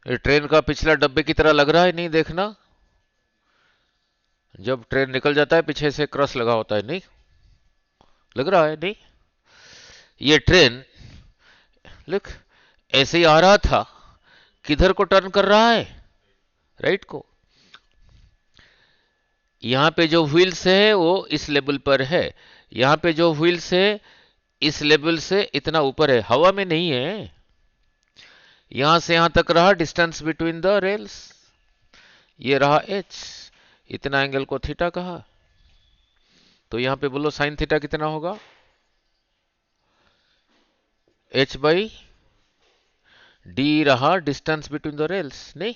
ये ट्रेन का पिछला डब्बे की तरह लग रहा है, नहीं? देखना, जब ट्रेन निकल जाता है पीछे से क्रॉस लगा होता है, नहीं लग रहा है? नहीं, ये ट्रेन लुक ऐसे ही आ रहा था, किधर को टर्न कर रहा है? राइट को। यहां पे जो व्हील्स है वो इस लेवल पर है, यहां पे जो व्हील्स है इस लेवल से इतना ऊपर है, हवा में नहीं है। यहां से यहां तक रहा डिस्टेंस बिटवीन द रेल्स, ये रहा एच, इतना एंगल को थीटा कहा। तो यहां पे बोलो साइन थीटा कितना होगा? एच बाई डी रहा डिस्टेंस बिटवीन द रेल्स, नहीं?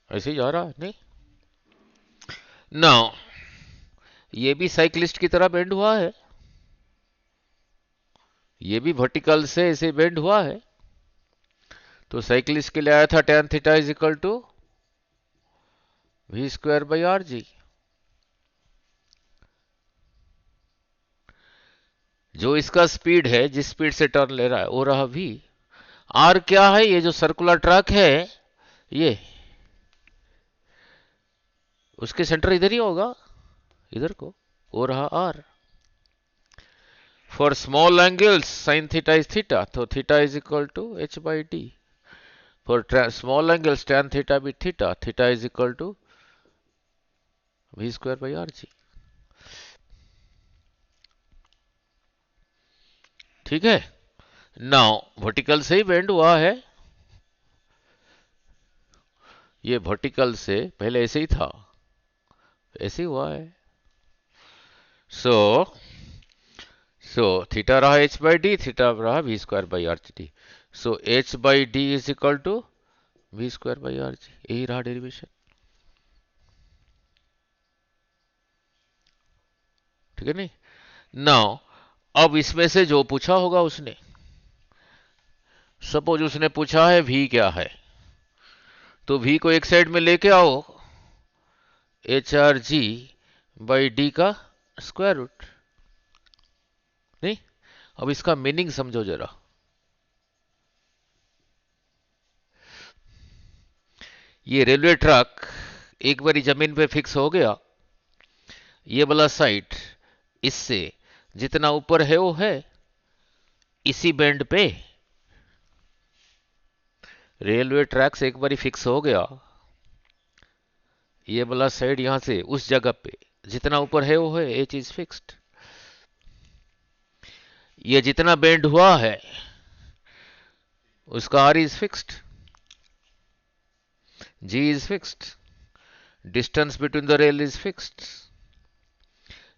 ऐसे ही जा रहा है नहीं। नाउ ये भी साइक्लिस्ट की तरह बेंड हुआ है, ये भी वर्टिकल से ऐसे बेंड हुआ है। तो साइक्लिस्ट के लिए आया था tan theta is equal to we square by are G. जो इसका स्पीड है, जिस स्पीड से टर्न ले रहा है, वो रहा वी। आर क्या है? ये जो सर्कुलर ट्रैक है, ये उसके सेंटर इधर ही होगा, इधर को, वो रहा r. For small angles sine theta is theta, तो theta is equal to h by d. For small angles tan theta भी theta, theta is equal to we square by are g. ठीक है। नाउ वर्टिकल से ही bend हुआ है, ये vertical से पहले ऐसे ही था, ऐसे ही हुआ है। सो सो थीटा रहा एच बाई डी, थीटा रहा we square by R D. So H by D is equal to we square by are G, यही रहा डेरिवेशन। ठीक है नहीं। नाउ अब इसमें से जो पूछा होगा उसने, सपोज उसने पूछा है वी क्या है, तो वी को एक साइड में लेके आओ, H R G by D का स्क्वायर रूट। नहीं, अब इसका मीनिंग समझो जरा। ये रेलवे ट्रैक एक बारी जमीन पे फिक्स हो गया, ये वाला साइड इससे जितना ऊपर है वो है, इसी बैंड पे रेलवे ट्रैक से एक बारी फिक्स हो गया, ये वाला साइड यहां से उस जगह पे जितना ऊपर है वो है, ये चीज फिक्स्ड। ये जितना बेंड हुआ है उसका R is fixed, G is fixed, distance between the rail is fixed.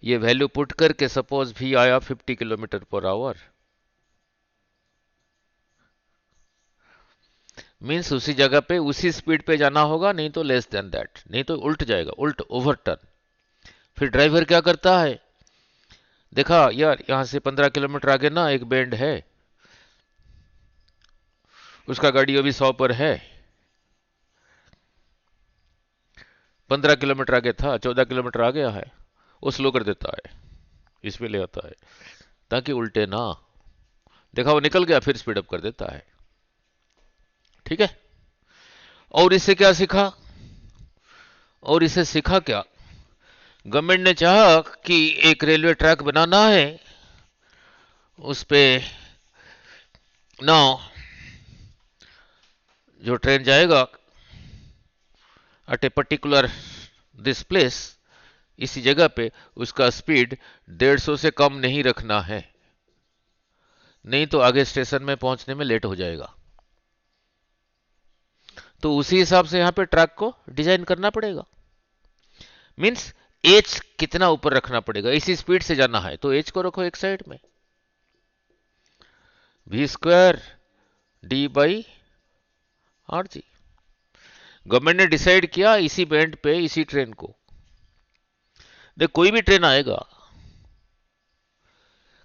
ये वैल्यू पुट करके सपोज भी आया 50 किलोमीटर पर आवर, मीन्स उसी जगह पे उसी स्पीड पे जाना होगा, नहीं तो लेस देन दैट, नहीं तो उल्ट जाएगा, उल्ट ओवरटर्न। फिर ड्राइवर क्या करता है, देखा यार यहां से 15 किलोमीटर आगे ना एक बेंड है, उसका गाड़ी अभी 100 पर है, 15 किलोमीटर आगे था, 14 किलोमीटर आ गया है, वो स्लो कर देता है, इसमें ले आता है ताकि उल्टे ना। देखा वो निकल गया, फिर स्पीड अप कर देता है। ठीक है। और इससे क्या सीखा, और इसे सीखा क्या, गवर्नमेंट ने चाहा कि एक रेलवे ट्रैक बनाना है, उस पे ना जो ट्रेन जाएगा at a particular this place, इसी जगह पे उसका स्पीड 150 से कम नहीं रखना है, नहीं तो आगे स्टेशन में पहुंचने में लेट हो जाएगा। तो उसी हिसाब से यहां पे ट्रैक को डिजाइन करना पड़ेगा। मींस एच कितना ऊपर रखना पड़ेगा, इसी स्पीड से जाना है तो एच को रखो एक साइड में, V square D by are G. Government ने डिसाइड किया इसी बैंड पे इसी ट्रेन को, देख कोई भी ट्रेन आएगा,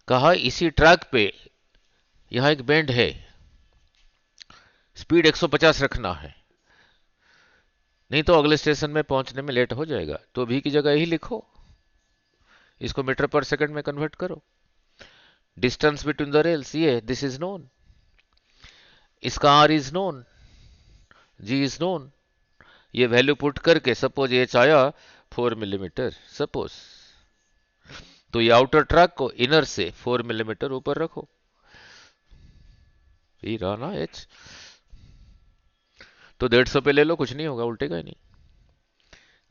कहा इसी ट्रैक पे यहां एक बैंड है, स्पीड 150 रखना है, नहीं तो अगले स्टेशन में पहुंचने में लेट हो जाएगा, तो भी की जगह यही लिखो, इसको मीटर पर सेकंड में कन्वर्ट करो, डिस्टेंस बिटवीन द रेल्स ये दिस इज नोन, इसका R is known, G is known, ये वैल्यू पुट करके सपोज एच आया 4 मिलीमीटर सपोज, तो ये आउटर ट्रैक को इनर से 4 मिलीमीटर ऊपर रखो, यही रहा ना एच। तो 150 पे ले लो, कुछ नहीं होगा, उल्टेगा ही नहीं।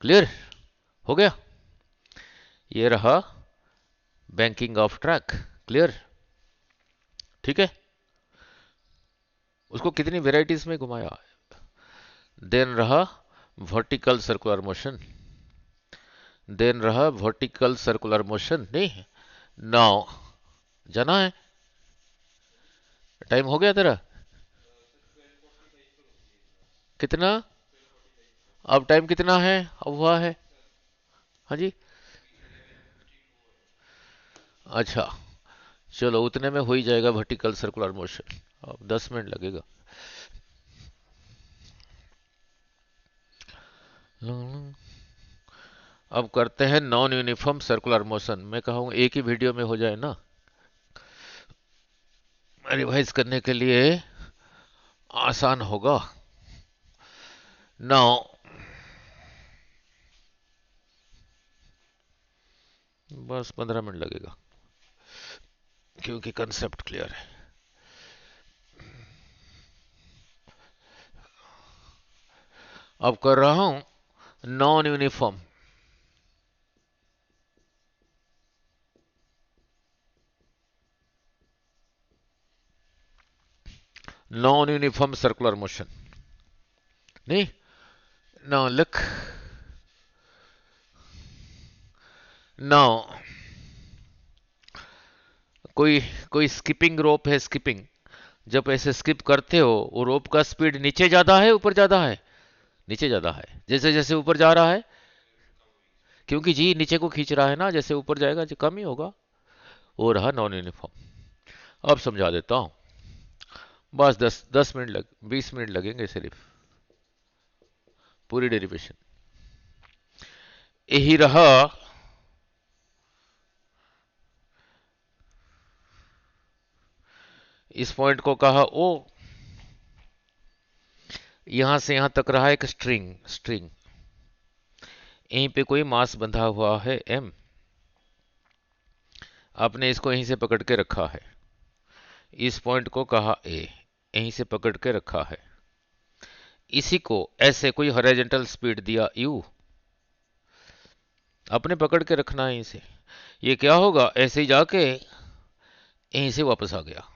क्लियर हो गया, ये रहा बैंकिंग ऑफ ट्रैक। क्लियर। ठीक है, उसको कितनी वेराइटीज में घुमाया। देन रहा वर्टिकल सर्कुलर मोशन, देन रहा वर्टिकल सर्कुलर मोशन, नहीं नाउ जाना है, टाइम हो गया तेरा कितना, अब टाइम कितना है, अब हुआ है, हाँ जी, अच्छा, चलो उतने में हो ही जाएगा वर्टिकल सर्कुलर मोशन। अब 10 मिनट लगेगा। अब करते हैं नॉन यूनिफॉर्म सर्कुलर मोशन। मैं कहूँ एक ही वीडियो में हो जाए ना, रिवाइज करने के लिए आसान होगा। नाउ बस 15 मिनट लगेगा क्योंकि कंसेप्ट क्लियर है। अब कर रहा हूं non uniform. Non uniform circular motion, नहीं, नाउ लुक, नाउ कोई कोई स्किपिंग रोप है, स्किपिंग, जब ऐसे स्किप करते हो वो रोप का स्पीड नीचे ज्यादा है ऊपर ज्यादा है, नीचे ज्यादा है, जैसे जैसे ऊपर जा रहा है, क्योंकि जी नीचे को खींच रहा है ना, जैसे ऊपर जाएगा जो कम ही होगा। वो रहा नॉन यूनिफॉर्म। अब समझा देता हूं, बस 10 10 मिनट लग 20 मिनट लगेंगे सिर्फ, पूरी डेरिवेशन यही रहा। इस पॉइंट को कहा ओ, यहां से यहां तक रहा एक स्ट्रिंग, स्ट्रिंग, यहीं पे कोई मास बंधा हुआ है एम, आपने इसको यहीं से पकड़ के रखा है, इस पॉइंट को कहा ए, यहीं से पकड़ के रखा है, इसी को ऐसे कोई हॉरिजॉन्टल स्पीड दिया यू, अपने पकड़ के रखना है यहीं से, ये क्या होगा ऐसे ही जाके यहीं से वापस आ गया,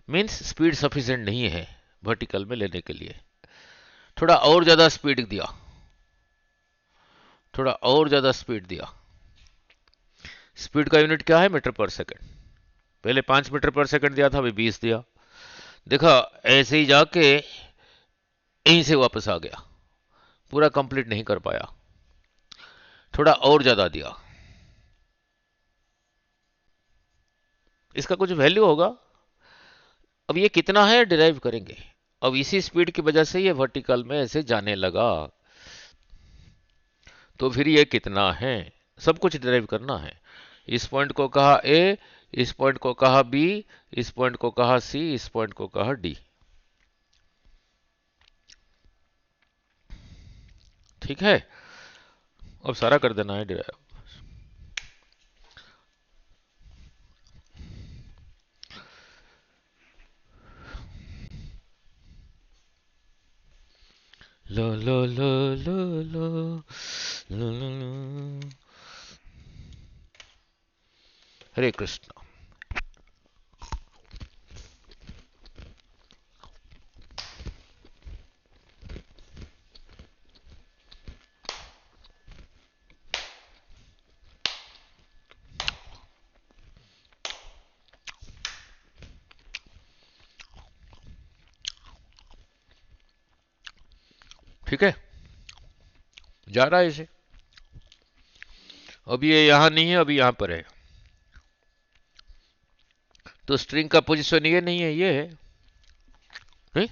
मीन्स स्पीड सफिशिएंट नहीं है वर्टिकल में लेने के लिए, थोड़ा और ज्यादा स्पीड दिया, थोड़ा और ज्यादा स्पीड दिया, स्पीड का यूनिट क्या है, मीटर पर सेकंड, पहले 5 मीटर पर सेकंड दिया था, अभी 20 दिया, देखा ऐसे ही जाके यहीं से वापस आ गया, पूरा कंप्लीट नहीं कर पाया, थोड़ा और ज्यादा दिया, इसका कुछ वैल्यू होगा, अब ये कितना है डिराइव करेंगे, अब इसी स्पीड की वजह से ये वर्टिकल में ऐसे जाने लगा, तो फिर ये कितना है, सब कुछ डिराइव करना है, इस पॉइंट को कहा ए, इस पॉइंट को कहा बी, इस पॉइंट को कहा सी, इस पॉइंट को कहा डी, ठीक है, अब सारा कर देना है डिराइव। लो लो लो लो लो लो लो लो। हरे कृष्ण। ठीक है, जा रहा है इसे, अभी ये यहां नहीं है, अभी यहां पर है, तो स्ट्रिंग का पोजीशन ये नहीं है, ये है, नहीं,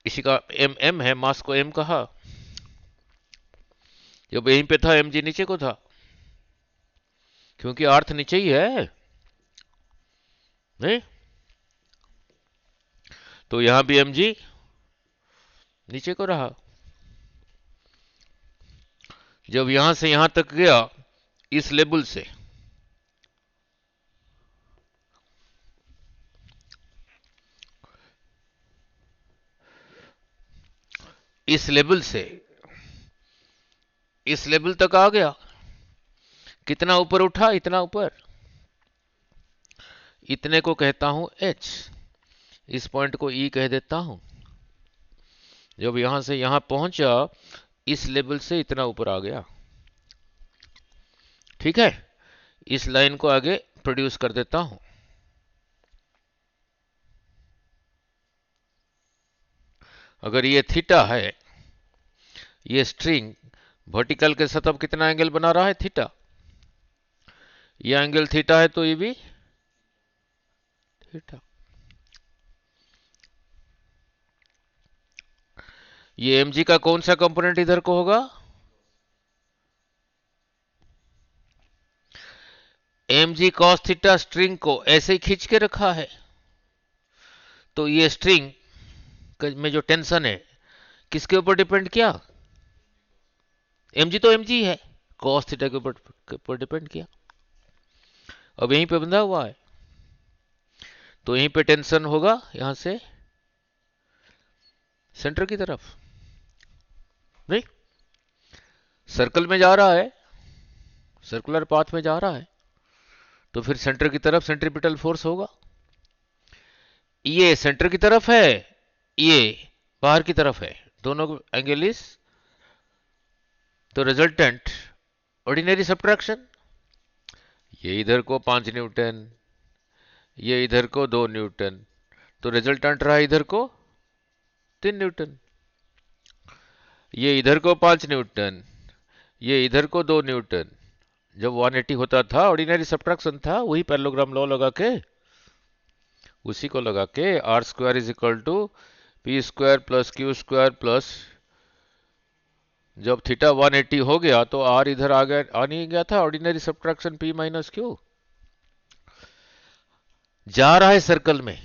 इसी का एम एम है, मास को एम कहा, जब यहीं पे था एम जी नीचे को था, क्योंकि अर्थ नीचे ही है, नहीं, तो यहां भी एम जी नीचे को रहा, जब यहां से यहां तक गया इस लेवल से, इस लेवल से इस लेवल तक आ गया, कितना ऊपर उठा, इतना ऊपर, इतने को कहता हूं एच, इस पॉइंट को ई कह देता हूं, जब यहां से यहां पहुंचा इस लेवल से इतना ऊपर आ गया, ठीक है, इस लाइन को आगे प्रोड्यूस कर देता हूं, अगर ये थीटा है, ये स्ट्रिंग वर्टिकल के सतह पर कितना एंगल बना रहा है? थीटा। ये एंगल थीटा है तो ये भी थीटा। ये mg का कौन सा कंपोनेंट इधर को होगा? mg cos थीटा स्ट्रिंग को ऐसे ही खींच के रखा है, तो ये स्ट्रिंग में जो टेंशन है किसके ऊपर डिपेंड किया? mg तो mg है, cos थीटा के ऊपर डिपेंड किया। अब यहीं पे बंधा हुआ है, तो यहीं पे टेंशन होगा यहां से सेंटर की तरफ। नहीं, सर्कल में जा रहा है, सर्कुलर पाथ में जा रहा है, तो फिर सेंटर की तरफ सेंट्रीपिटल फोर्स होगा। ये सेंटर की तरफ है, ये बाहर की तरफ है, दोनों एंगल इज, तो रिजल्टेंट ऑर्डिनरी सब्ट्रैक्शन। ये इधर को 5 न्यूटन, ये इधर को 2 न्यूटन, तो रिजल्टेंट रहा इधर को 3 न्यूटन। ये इधर को 5 न्यूटन, ये इधर को 2 न्यूटन। जब 180 होता था ऑर्डिनरी सब्ट्रैक्शन था, वही पैरेललोग्राम लॉ लगा के, उसी को लगा के R square is equal to P square plus Q square plus, जब थीटा 180 हो गया तो आर इधर आ गया, आ नहीं गया था, ordinary subtraction P minus Q. जा रहा है सर्कल में,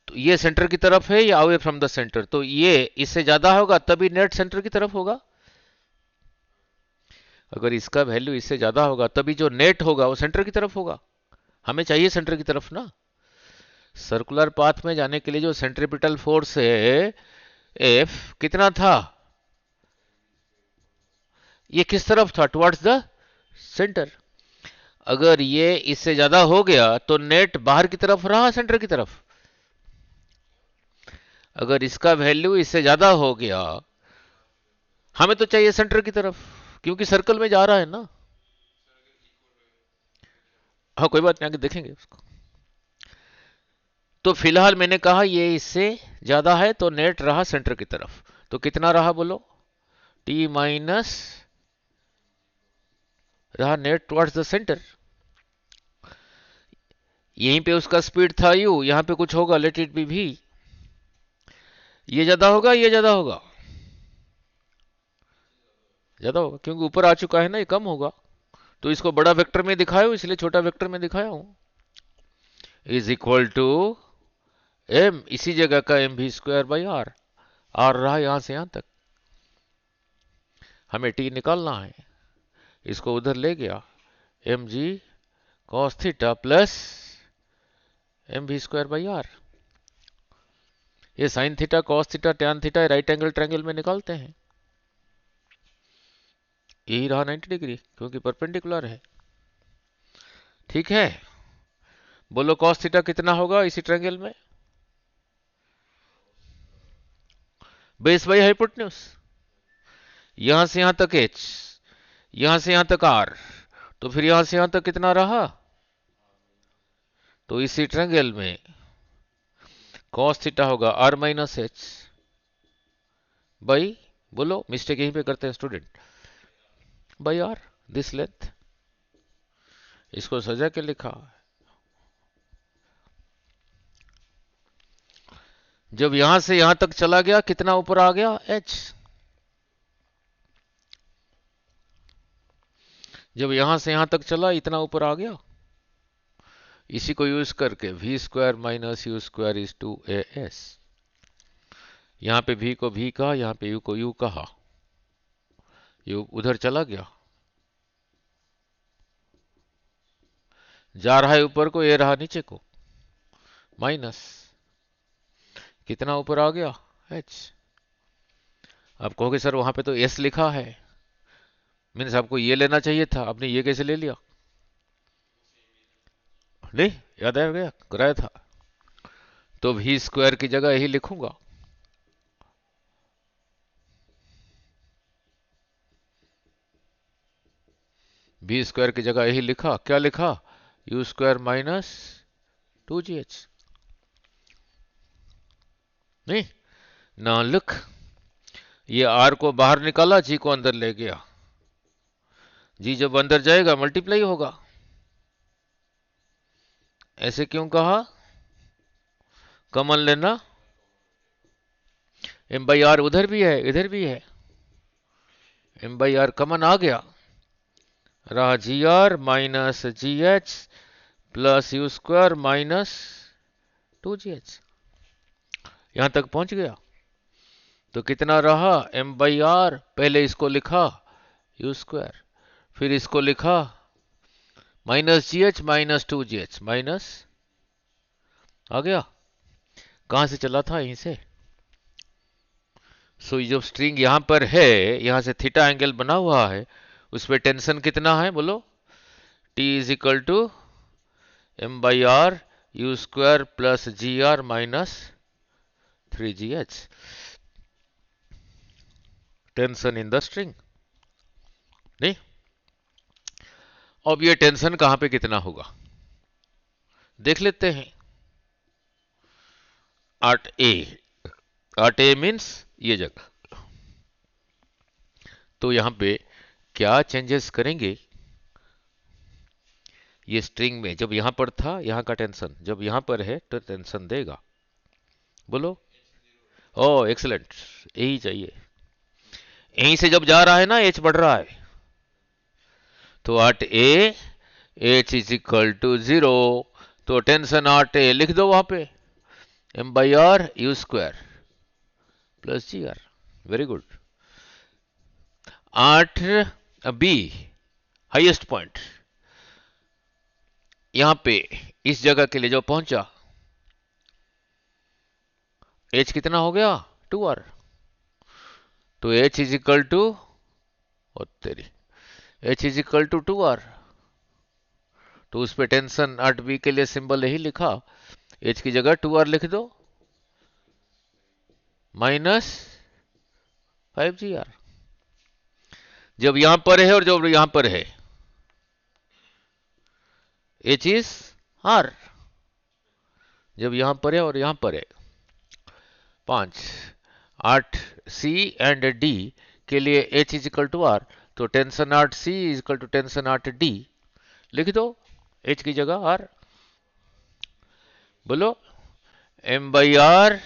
तो ये सेंटर की तरफ है या अवे फ्रॉम द सेंटर, तो ये इससे ज्यादा होगा तभी नेट सेंटर की तरफ होगा। अगर इसका वैल्यू इससे ज्यादा होगा तभी जो नेट होगा वो सेंटर की तरफ होगा। हमें चाहिए सेंटर की तरफ ना। सर्कुलर पाथ में जाने के लिए जो सेंट्रीपिटल फोर्स है एफ कितना था? ये किस तरफ था? Towards the centre. अगर ये इससे ज्यादा हो गया तो नेट बाहर की तरफ रहा सेंटर की तरफ। अगर इसका वैल्यू इससे ज्यादा हो गया, हमें तो चाहिए सेंटर की तरफ, क्योंकि सर्कल में जा रहा है ना। हाँ कोई बात नहीं, आगे देखेंगे उसको। तो फिलहाल मैंने कहा ये इससे ज्यादा है तो नेट रहा सेंटर की तरफ, तो कितना रहा बोलो? टी माइनस रहा नेट टुवर्ड्स द सेंटर। यहीं पे उसका स्पीड था यू, यहां पे कुछ होगा, लेट इट बी भी। ये ज्यादा होगा, ये ज्यादा होगा, ज्यादा होगा, क्योंकि ऊपर आ चुका है ना, ये कम होगा। तो इसको बड़ा वेक्टर में दिखाया हूं, इसलिए छोटा वेक्टर में दिखाया हूं। इज इक्वल टू एम, इसी जगह का M V square by are. Are रहा यहां से यहां तक, हमें टी निकालना है, इसको उधर ले गया, M G cos theta plus M V square by R. ये sine theta, cos theta, tan theta right angle triangle में निकालते हैं। यही रहा 90 डिग्री, क्योंकि परपेंडिकुलर है। ठीक है, बोलो कॉस थीटा कितना होगा इसी ट्रायंगल में? Base by hypotenuse. यहां से यहां तक एच, यहां से यहां तक आर, तो फिर यहां से यहां तक कितना रहा? तो इसी ट्रायंगल में कॉस थीटा होगा आर माइनस एच बाई, बोलो मिस्टेक यहीं पे करते हैं student, by R, this length. इसको सजा के लिखा। जब यहां से यहां तक चला गया कितना ऊपर आ गया? एच। जब यहां से यहां तक चला इतना ऊपर आ गया। इसी को यूज करके V square minus U square is two A S. यहां पे v को v कहा, यहां पे u को u कहा, u उधर चला गया, जा रहा है ऊपर को, ये रहा नीचे को, माइनस कितना ऊपर आ गया? h। आप कहोगे सर वहां पे तो s लिखा है, मीन्स आपको ये लेना चाहिए था, आपने ये कैसे ले लिया? नहीं याद आ गया, कराया था। तो v स्क्वायर की जगह यही लिखूंगा, v स्क्वायर की जगह यही लिखा, क्या लिखा? u square minus 2gh। नहीं, ना लुक, ये आर को बाहर निकाला, जी को अंदर ले गया, जी जब अंदर जाएगा मल्टीप्लाई होगा। ऐसे क्यों कहा? कॉमन लेना, एम बाई आर उधर भी है इधर भी है, एम बाई आर कॉमन आ गया, रहा g are minus g h plus u square minus 2gh। यहां तक पहुंच गया तो कितना रहा? एम बाई आर, पहले इसको लिखा यू स्क्वायर, फिर इसको लिखा minus g h minus 2gh, minus आ गया। कहां से चला था? यहीं से। सो जो स्ट्रिंग यहां पर है, यहां से थीटा एंगल बना हुआ है, उस पर टेंशन कितना है बोलो? T is equal to M by are you square plus G are minus 3gh, tension in the string. नहीं, अब ये टेंशन कहां पे कितना होगा देख लेते हैं। 8a, 8a मीन्स ये जगह। तो यहां पे क्या चेंजेस करेंगे? ये स्ट्रिंग में जब यहां पर था, यहां का टेंशन जब यहां पर है तो टेंशन देगा, बोलो। ओ एक्सलेंट, यही चाहिए। यहीं से जब जा रहा है ना, एच बढ़ रहा है, तो 8a H is equal to 0, तो टेंशन 8a लिख दो वहां पे, M by are you square plus G R. Very good. 8b highest point, यहां पे इस जगह के लिए जो पहुंचा, एच कितना हो गया? 2r, तो एच इज इक्वल टू, और तेरी H is equal to 2r, तो उस पे टेंशन 8b के लिए सिंबल यही लिखा, एच की जगह 2r लिख दो माइनस 5gr। जब यहां पर है और जब यहां पर है, एच इज आर, जब यहां पर है और यहां पर है। 5 8 सी एंड डी के लिए h is equal to r, तो tension 8c is equal to tension 8d लिख दो, एच की जगह आर। बोलो, m by are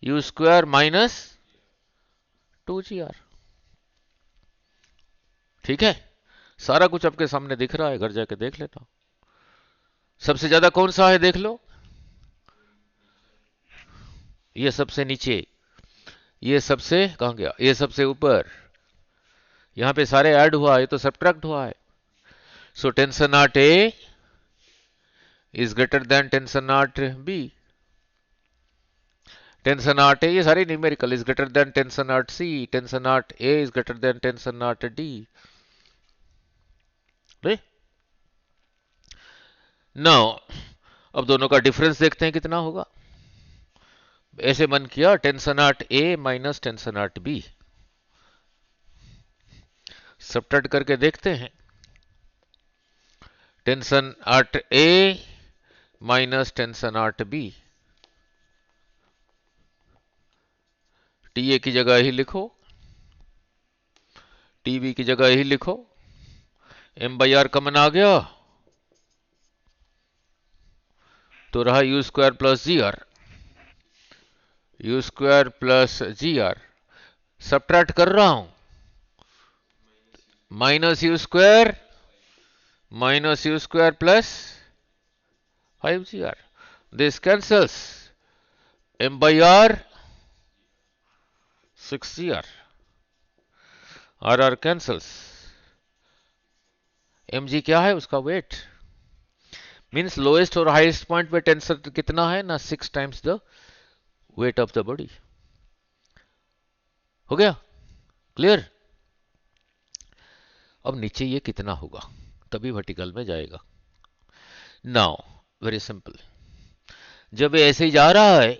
you square minus 2gr। ठीक है, सारा कुछ आपके सामने दिख रहा है, घर जाके देख लेना। सबसे ज्यादा कौन सा है देख लो, ये सबसे नीचे, ये सबसे कहां गया, ये सबसे ऊपर, यहां पे सारे ऐड हुआ है, तो सब्ट्रैक्ट हुआ है। So tension not A is greater than tension not B, tension not A, ये सारे numerical, is greater than tension not C, tension not A is greater than tension not D. Now अब दोनों का difference देखते हैं कितना होगा। ऐसे मन किया, tension not A minus tension not B, subtract करके देखते हैं। Tension not A minus tension not B, T A की जगह ही लिखो, टी बी की जगह ही लिखो, एम बाई आर कॉमन आ गया, तो रहा U square plus G R, you square plus G R, subtract कर रहा हूं, minus U square plus 5gr, this cancels, m by r 6gr, r cancels, mg क्या है उसका वेट, मीन्स लोएस्ट और हाईएस्ट पॉइंट पे टेंशन कितना है ना, 6 times the weight of the body. हो गया क्लियर? अब नीचे ये कितना होगा, तभी वर्टिकल में जाएगा। नाउ वेरी सिंपल, जब ऐसे ही जा रहा है,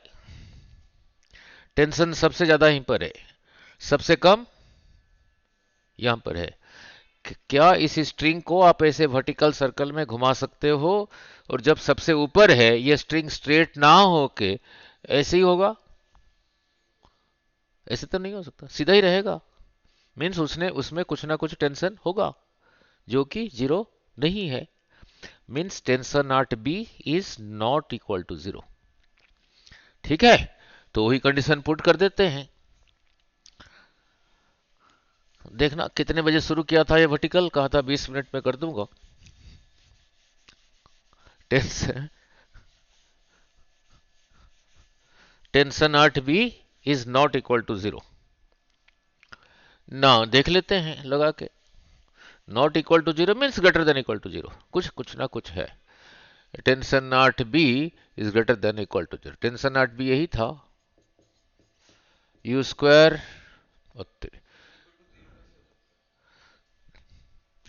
टेंशन सबसे ज्यादा यहीं पर है, सबसे कम यहां पर है। क्या इस स्ट्रिंग को आप ऐसे वर्टिकल सर्कल में घुमा सकते हो, और जब सबसे ऊपर है ये स्ट्रिंग स्ट्रेट ना होके ऐसे ही होगा, ऐसे तो नहीं हो सकता, सीधा ही रहेगा। मीन्स उसने उसमें कुछ ना कुछ टेंशन होगा जो कि जीरो नहीं है। Means tension not B is not equal to zero. ठीक है, तो वही कंडीशन पुट कर देते हैं। देखना कितने बजे शुरू किया था ये वर्टिकल, कहा था 20 मिनट में कर दूंगा। Tension tension not B is not equal to zero ना, देख लेते हैं लगा के। Not equal to zero means greater than equal to zero, कुछ ना कुछ है। Tension not B is greater than equal to zero, tension not B यही था, U square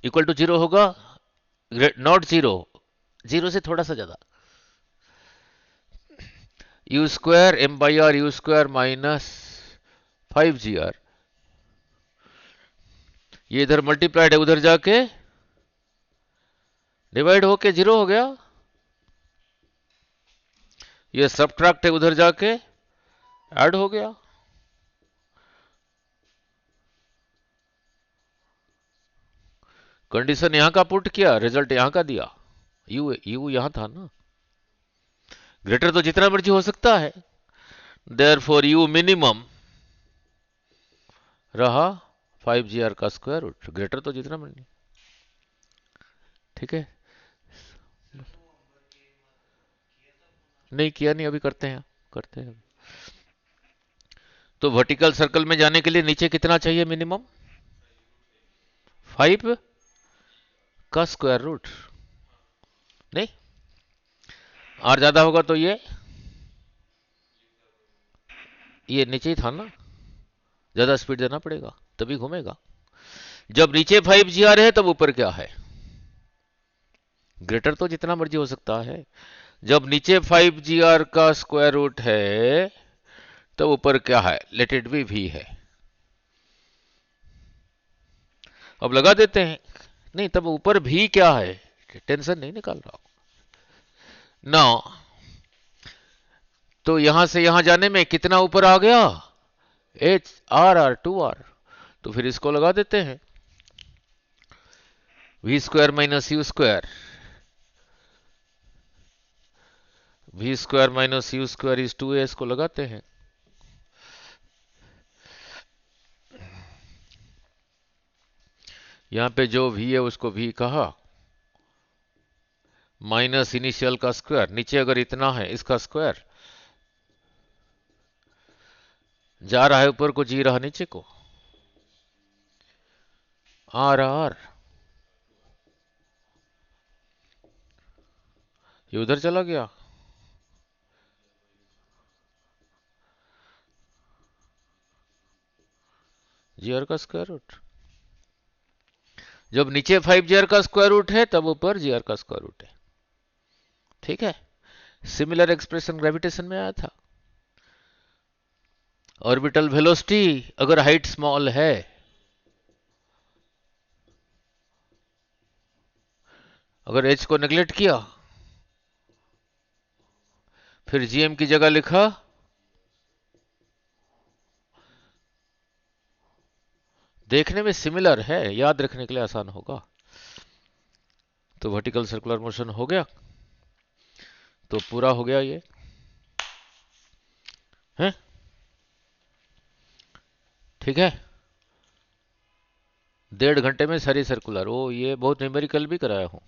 equal to zero होगा, नॉट जीरो, जीरो से थोड़ा सा ज्यादा। U square M by are you square minus 5 GR, ये इधर मल्टीप्लाइड है, उधर जाके डिवाइड होके जीरो हो गया। ये सबट्रैक्ट है, उधर जाके ऐड हो गया। कंडीशन यहां का पुट किया, रिजल्ट यहां का दिया। यू यहां था ना, ग्रेटर तो जितना मर्जी हो सकता है, देयर फॉर यू मिनिमम रहा 5GR का स्क्वायर रूट, ग्रेटर तो जितना मर्जी। ठीक है, नहीं किया नहीं, अभी करते हैं। तो वर्टिकल सर्कल में जाने के लिए नीचे कितना चाहिए मिनिमम, 5 का स्क्वायर रूट। नहीं, और ज्यादा होगा तो ये नीचे ही था ना, ज्यादा स्पीड देना पड़ेगा तभी घूमेगा। जब नीचे 5GR है तब ऊपर क्या है, ग्रेटर तो जितना मर्जी हो सकता है। जब नीचे 5GR का स्क्वायर रूट है तब ऊपर क्या है, लेट इट बी भी है। अब लगा देते हैं, नहीं तब ऊपर भी क्या है, टेंशन नहीं निकाल रहा ना। तो यहां से यहां जाने में कितना ऊपर आ गया, HR 2R, तो फिर इसको लगा देते हैं, V square minus U square, V square minus U square is 2A, इसको लगाते हैं। यहां पे जो v है उसको v कहा, माइनस इनिशियल का स्क्वायर, नीचे अगर इतना है इसका स्क्वायर, जा रहा है ऊपर को, जी रहा नीचे को, R ये उधर चला गया, GR का स्क्वायर रूट। जब नीचे 5GR का स्क्वायर रूट है तब ऊपर GR का स्क्वायर रूट है। ठीक है, सिमिलर एक्सप्रेशन ग्रेविटेशन में आया था। ऑर्बिटल वेलोसिटी अगर हाइट स्मॉल है, अगर h को नेग्लेक्ट किया, फिर gm की जगह लिखा, देखने में सिमिलर है, याद रखने के लिए आसान होगा। तो वर्टिकल सर्कुलर मोशन हो गया, तो पूरा हो गया ये है। ठीक है, 1.5 घंटे में सारी सर्कुलर, वो ये बहुत न्यूमेरिकल भी कराया हूं।